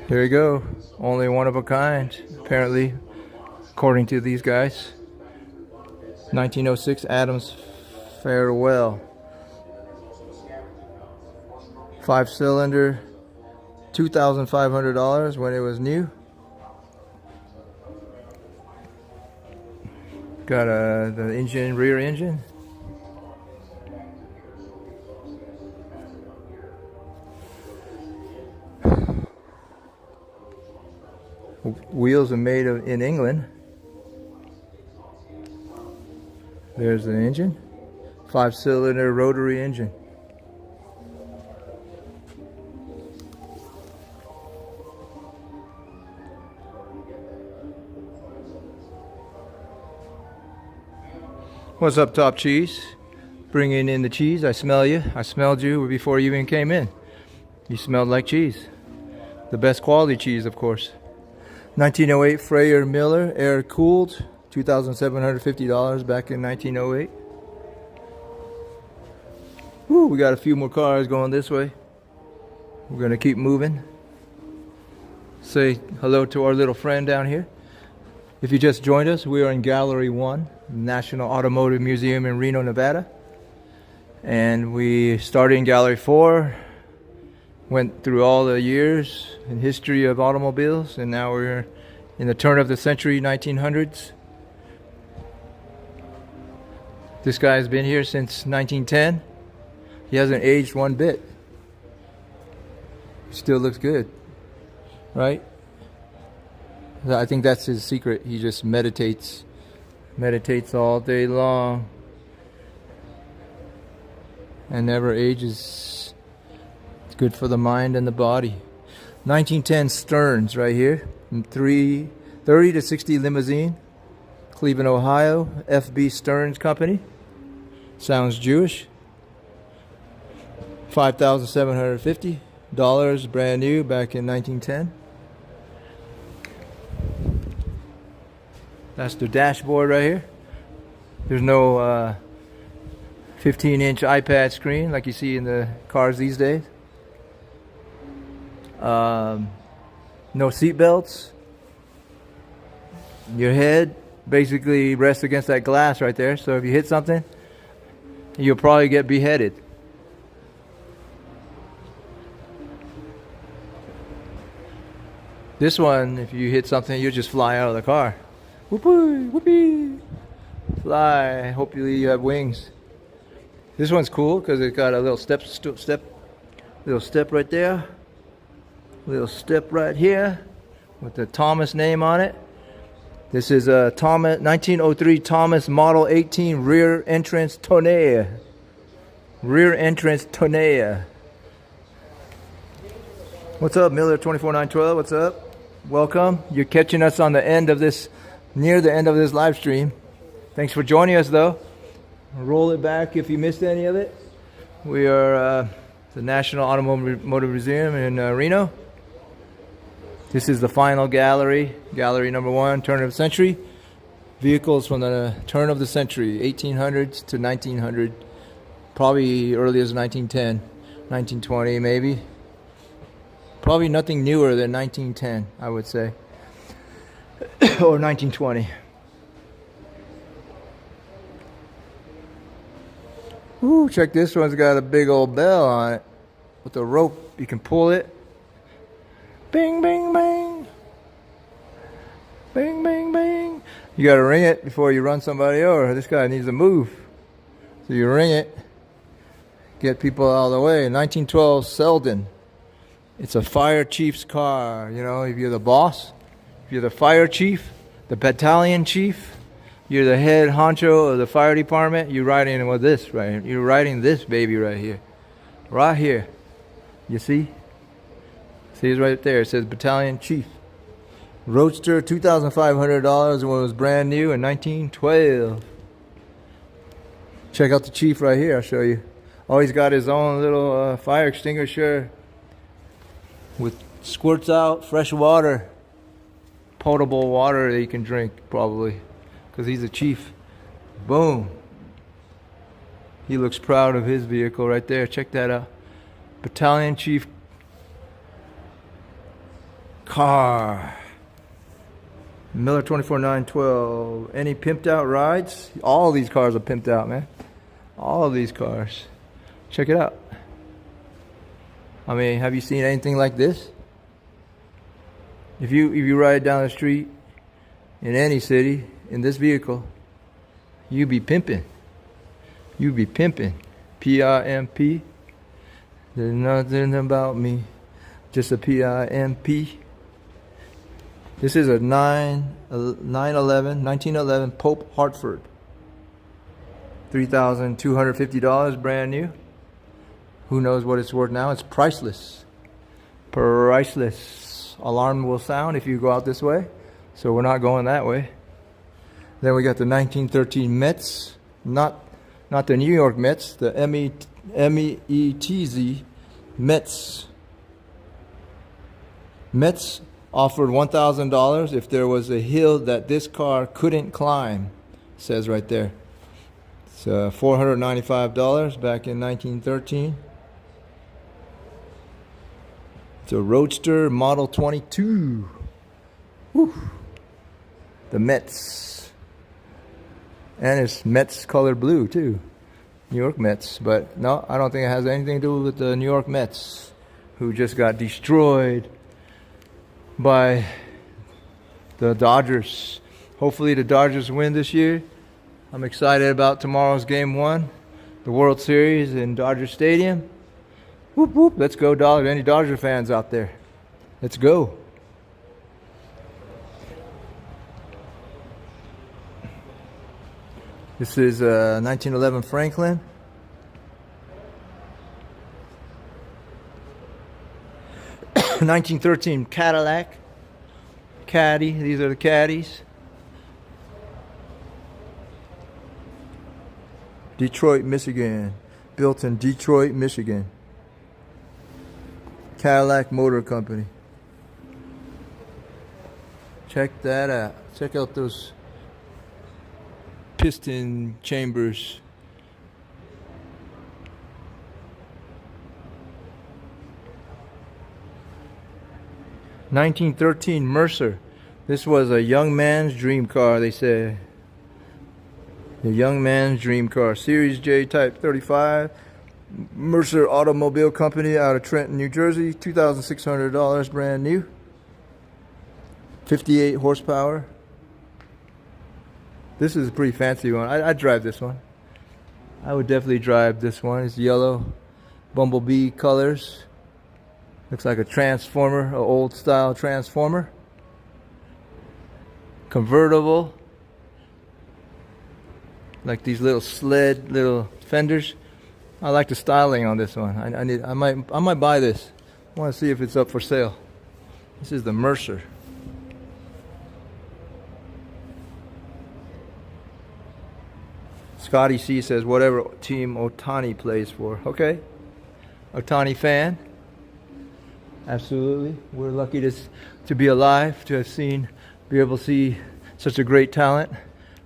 There you go. Only one of a kind, apparently, according to these guys. 1906 Adams Farewell. 5-cylinder, $2,500 when it was new. Got the engine, rear engine. Wheels are made in England. There's the engine. 5-cylinder rotary engine. What's up, Top Cheese? Bringing in the cheese. I smell you. I smelled you before you even came in. You smelled like cheese. The best quality cheese, of course. 1908 Freyer Miller, air cooled, $2,750 back in 1908. Woo, we got a few more cars going this way. We're gonna keep moving. Say hello to our little friend down here. If you just joined us, we are in Gallery 1, National Automotive Museum in Reno, Nevada. And we started in Gallery 4. Went through all the years in history of automobiles, and now we're in the turn of the century, 1900s. This guy's been here since 1910. He hasn't aged one bit. Still looks good, right? I think that's his secret. He just meditates all day long and never ages. Good for the mind and the body. 1910 Stearns right here. 30 to 60 limousine. Cleveland, Ohio. FB Stearns Company. Sounds Jewish. $5,750. Brand new back in 1910. That's the dashboard right here. There's no 15-inch iPad screen like you see in the cars these days. No seat belts. Your head basically rests against that glass right there, so if you hit something, you'll probably get beheaded. This one, if you hit something, you'll just fly out of the car. Whoopee, whoopee. Fly. Hopefully you have wings. This one's cool because it's got a little step right there. Little step right here with the Thomas name on it. This is a Thomas 1903 Thomas Model 18 rear entrance tonneau. Rear entrance tonneau. What's up, Miller 24912? What's up? Welcome. You're catching us on the end of this, near the end of this live stream. Thanks for joining us, though. Roll it back if you missed any of it. We are the National Automotive Museum in Reno. This is the final gallery, gallery number 1, turn of the century. Vehicles from the turn of the century, 1800s to 1900, probably early as 1910, 1920 maybe. Probably nothing newer than 1910, I would say, or 1920. Ooh, check this one's got a big old bell on it with a rope. You can pull it. Bing, bing, bing. Bing, bing, bing. You got to ring it before you run somebody over. This guy needs to move. So you ring it. Get people out of the way. 1912 Selden. It's a fire chief's car. You know, if you're the boss, if you're the fire chief, the battalion chief, you're the head honcho of the fire department, you're riding with this right here. You're riding this baby right here. Right here. You see? See, it's right there. It says Battalion Chief. Roadster, $2,500 when it was brand new in 1912. Check out the Chief right here. I'll show you. Oh, he's got his own little fire extinguisher with squirts out fresh water. Potable water that you can drink, probably. Because he's a chief. Boom. He looks proud of his vehicle right there. Check that out. Battalion Chief car. Miller 24912. Any pimped out rides? All these cars are pimped out, man. All of these cars. Check it out. I mean, have you seen anything like this? If you ride down the street in any city in this vehicle, you be pimping. You be pimping. P-I-M-P. There's nothing about me. Just a P-I-M-P. This is a 1911 Pope Hartford. $3,250, brand new. Who knows what it's worth now? It's priceless. Priceless. Alarm will sound if you go out this way. So we're not going that way. Then we got the 1913 Mets. Not the New York Mets. The M-E-T-Z Mets. Mets offered $1,000 if there was a hill that this car couldn't climb. Says right there. It's $495 back in 1913. It's a Roadster Model 22. Whew. The Mets. And it's Mets color blue too. New York Mets. But no, I don't think it has anything to do with the New York Mets, who just got destroyed by the Dodgers. Hopefully the Dodgers win this year. I'm excited about tomorrow's game 1, the World Series in Dodger Stadium. Whoop whoop, let's go Dodgers. Any Dodger fans out there? Let's go. This is 1911 Franklin. (1913) Cadillac. Caddy. These are the caddies. Detroit, Michigan. Built in Detroit, Michigan. Cadillac Motor Company. Check that out. Check out those piston chambers. (1913) Mercer. This was a young man's dream car, they say. The young man's dream car. Series J Type 35. Mercer Automobile Company out of Trenton, New Jersey. $2,600, brand new. 58 horsepower. This is a pretty fancy one. I'd drive this one. I would definitely drive this one. It's yellow, bumblebee colors. Looks like a transformer, an old style transformer. Convertible. Like these little sled, little fenders. I like the styling on this one. I might buy this. I want to see if it's up for sale. This is the Mercer. Scotty C says whatever team Otani plays for. Okay. Otani fan. Absolutely. We're lucky to be alive, to have be able to see such a great talent,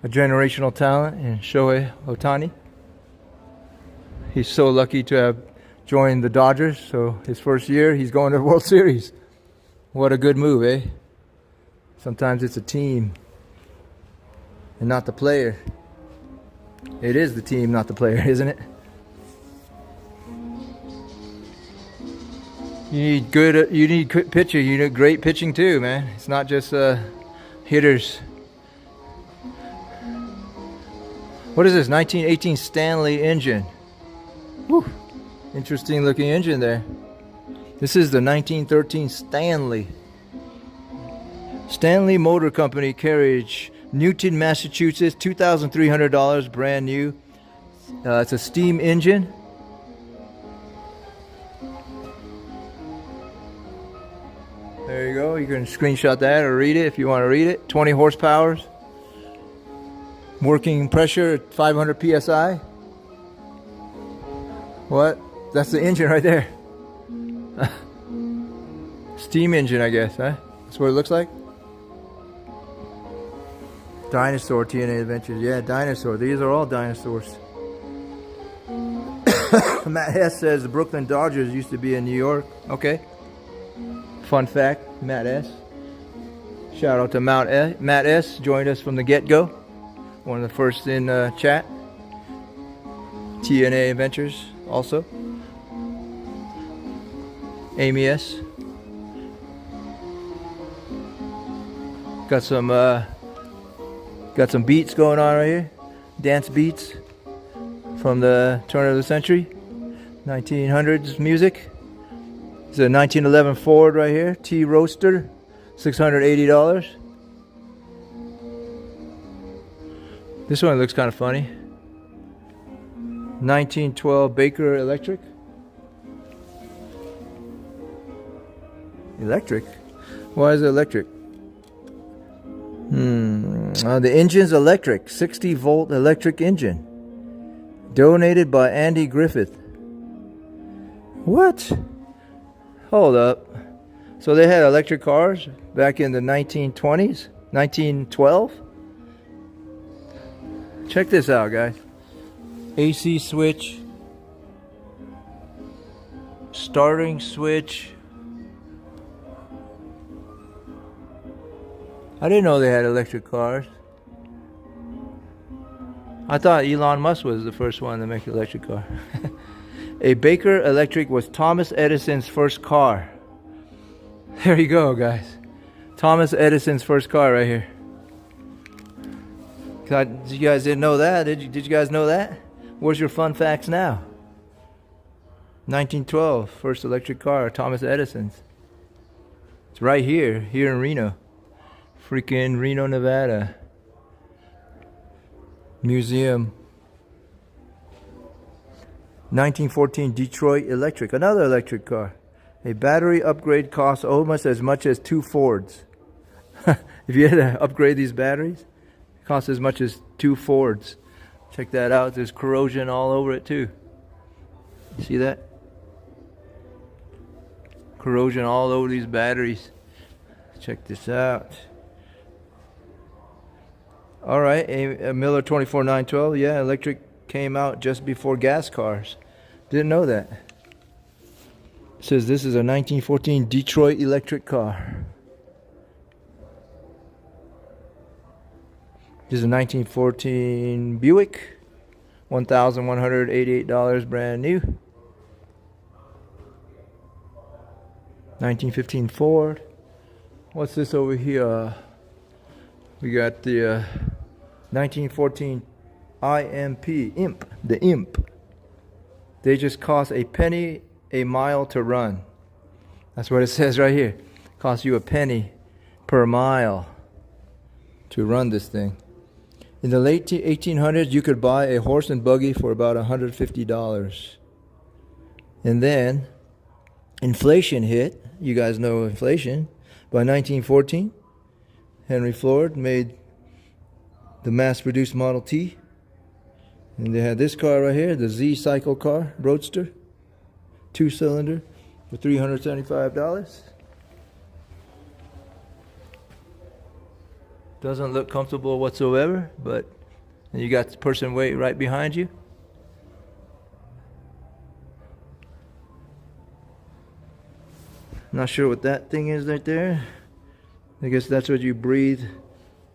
a generational talent in Shohei Otani. He's so lucky to have joined the Dodgers. So his first year, he's going to the World Series. What a good move, eh? Sometimes it's a team and not the player. It is the team, not the player, isn't it? You need good pitching. You need great pitching too, man. It's not just hitters. What is this? 1918 Stanley engine. Whew. Interesting looking engine there. This is the 1913 Stanley. Stanley Motor Company, Carriage, Newton, Massachusetts, $2,300, brand new. It's a steam engine. There you go. You can screenshot that or read it if you want to read it. 20 horsepower. Working pressure at 500 psi. What? That's the engine right there. Steam engine, I guess, huh? That's what it looks like. Dinosaur TNA Adventures. Yeah, dinosaur. These are all dinosaurs. Matt Hess says the Brooklyn Dodgers used to be in New York. Okay. Fun fact, Matt S. Shout out to Matt S. Joined us from the get-go. One of the first in chat. TNA Adventures also. Amy S. Got some beats going on right here. Dance beats from the turn of the century. 1900s music. It's a 1911 Ford right here. T Roadster. $680. This one looks kind of funny. 1912 Baker Electric. Electric? Why is it electric? The engine's electric. 60-volt electric engine. Donated by Andy Griffith. What? Hold up. So they had electric cars back in the 1920s? 1912? Check this out, guys. AC switch. Starting switch. I didn't know they had electric cars. I thought Elon Musk was the first one to make an electric car. A Baker Electric was Thomas Edison's first car. There you go, guys. Thomas Edison's first car right here. You guys didn't know that, did you guys know that? Where's your fun facts now? 1912, first electric car, Thomas Edison's. It's right here in Reno. Freaking Reno, Nevada. Museum. 1914 Detroit Electric, another electric car. A battery upgrade costs almost as much as 2 Fords. If you had to upgrade these batteries, it costs as much as 2 Fords. Check that out. There's corrosion all over it too. You see that? Corrosion all over these batteries. Check this out. All right, a Miller 24912. Yeah, electric came out just before gas cars. Didn't know that. It says this is a 1914 Detroit electric car. This is a 1914 Buick. $1,188 brand new. 1915 Ford. What's this over here? We got the 1914 Imp the Imp. They just cost a penny a mile to run. That's what it says right here. Costs you a penny per mile to run this thing. In the late 1800s, you could buy a horse and buggy for about $150. And then inflation hit. You guys know inflation. By 1914, Henry Ford made the mass-produced Model T. And they had this car right here, the Z Cycle car, Roadster. 2-cylinder for $375. Doesn't look comfortable whatsoever, but you got the person waiting right behind you. Not sure what that thing is right there. I guess that's what you breathe.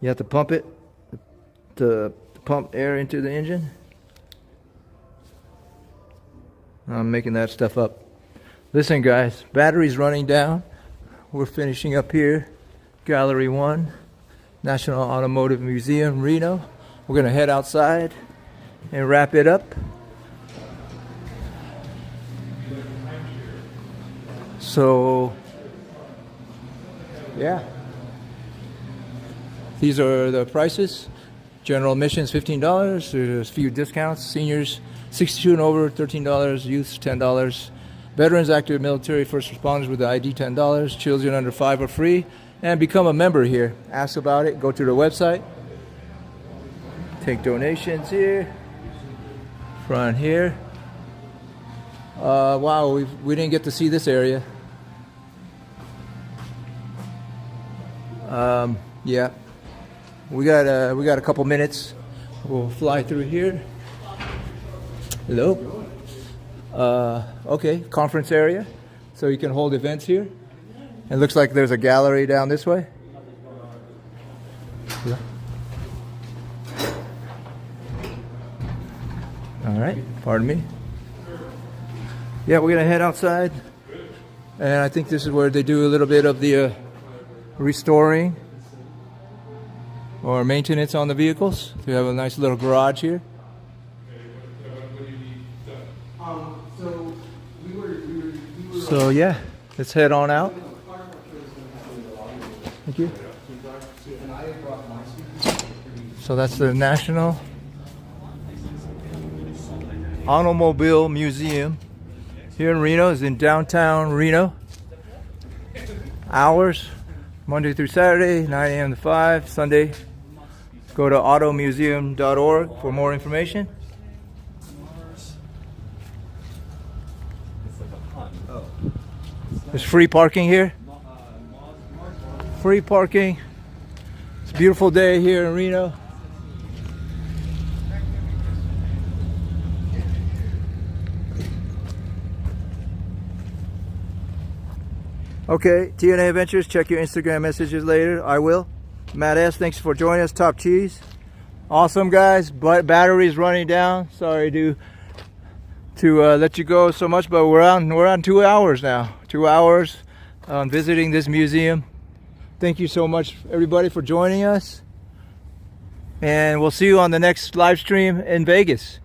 You have to pump it to pump air into the engine. I'm making that stuff up. Listen, guys, battery's running down. We're finishing up here. Gallery 1, National Automotive Museum, Reno. We're going to head outside and wrap it up. So, yeah. These are the prices. General admissions, $15. There's a few discounts. Seniors, 62 and over, $13. Youths, $10. Veterans, active military, first responders with the ID, $10. Children under 5 are free. And become a member here. Ask about it. Go to the website. Take donations here. Front here. Wow, we didn't get to see this area. Yeah. We got a couple minutes. We'll fly through here. Hello. Okay, conference area. So you can hold events here. It looks like there's a gallery down this way. Yeah. All right, pardon me. Yeah, we're gonna head outside. And I think this is where they do a little bit of the restoring or maintenance on the vehicles. We have a nice little garage here. So yeah, let's head on out. Thank you. So that's the National Automobile Museum here in Reno. Is in downtown Reno. Hours Monday through Saturday, 9 a.m. to 5. Sunday, go to automuseum.org for more information. There's free parking here. Free parking. It's a beautiful day here in Reno. Okay, TNA Adventures, check your Instagram messages later. I will. Matt S., thanks for joining us. Top Cheese. Awesome, guys. But battery's running down. Sorry to let you go so much, but we're on 2 hours now. 2 hours visiting this museum. Thank you so much, everybody, for joining us. And we'll see you on the next live stream in Vegas.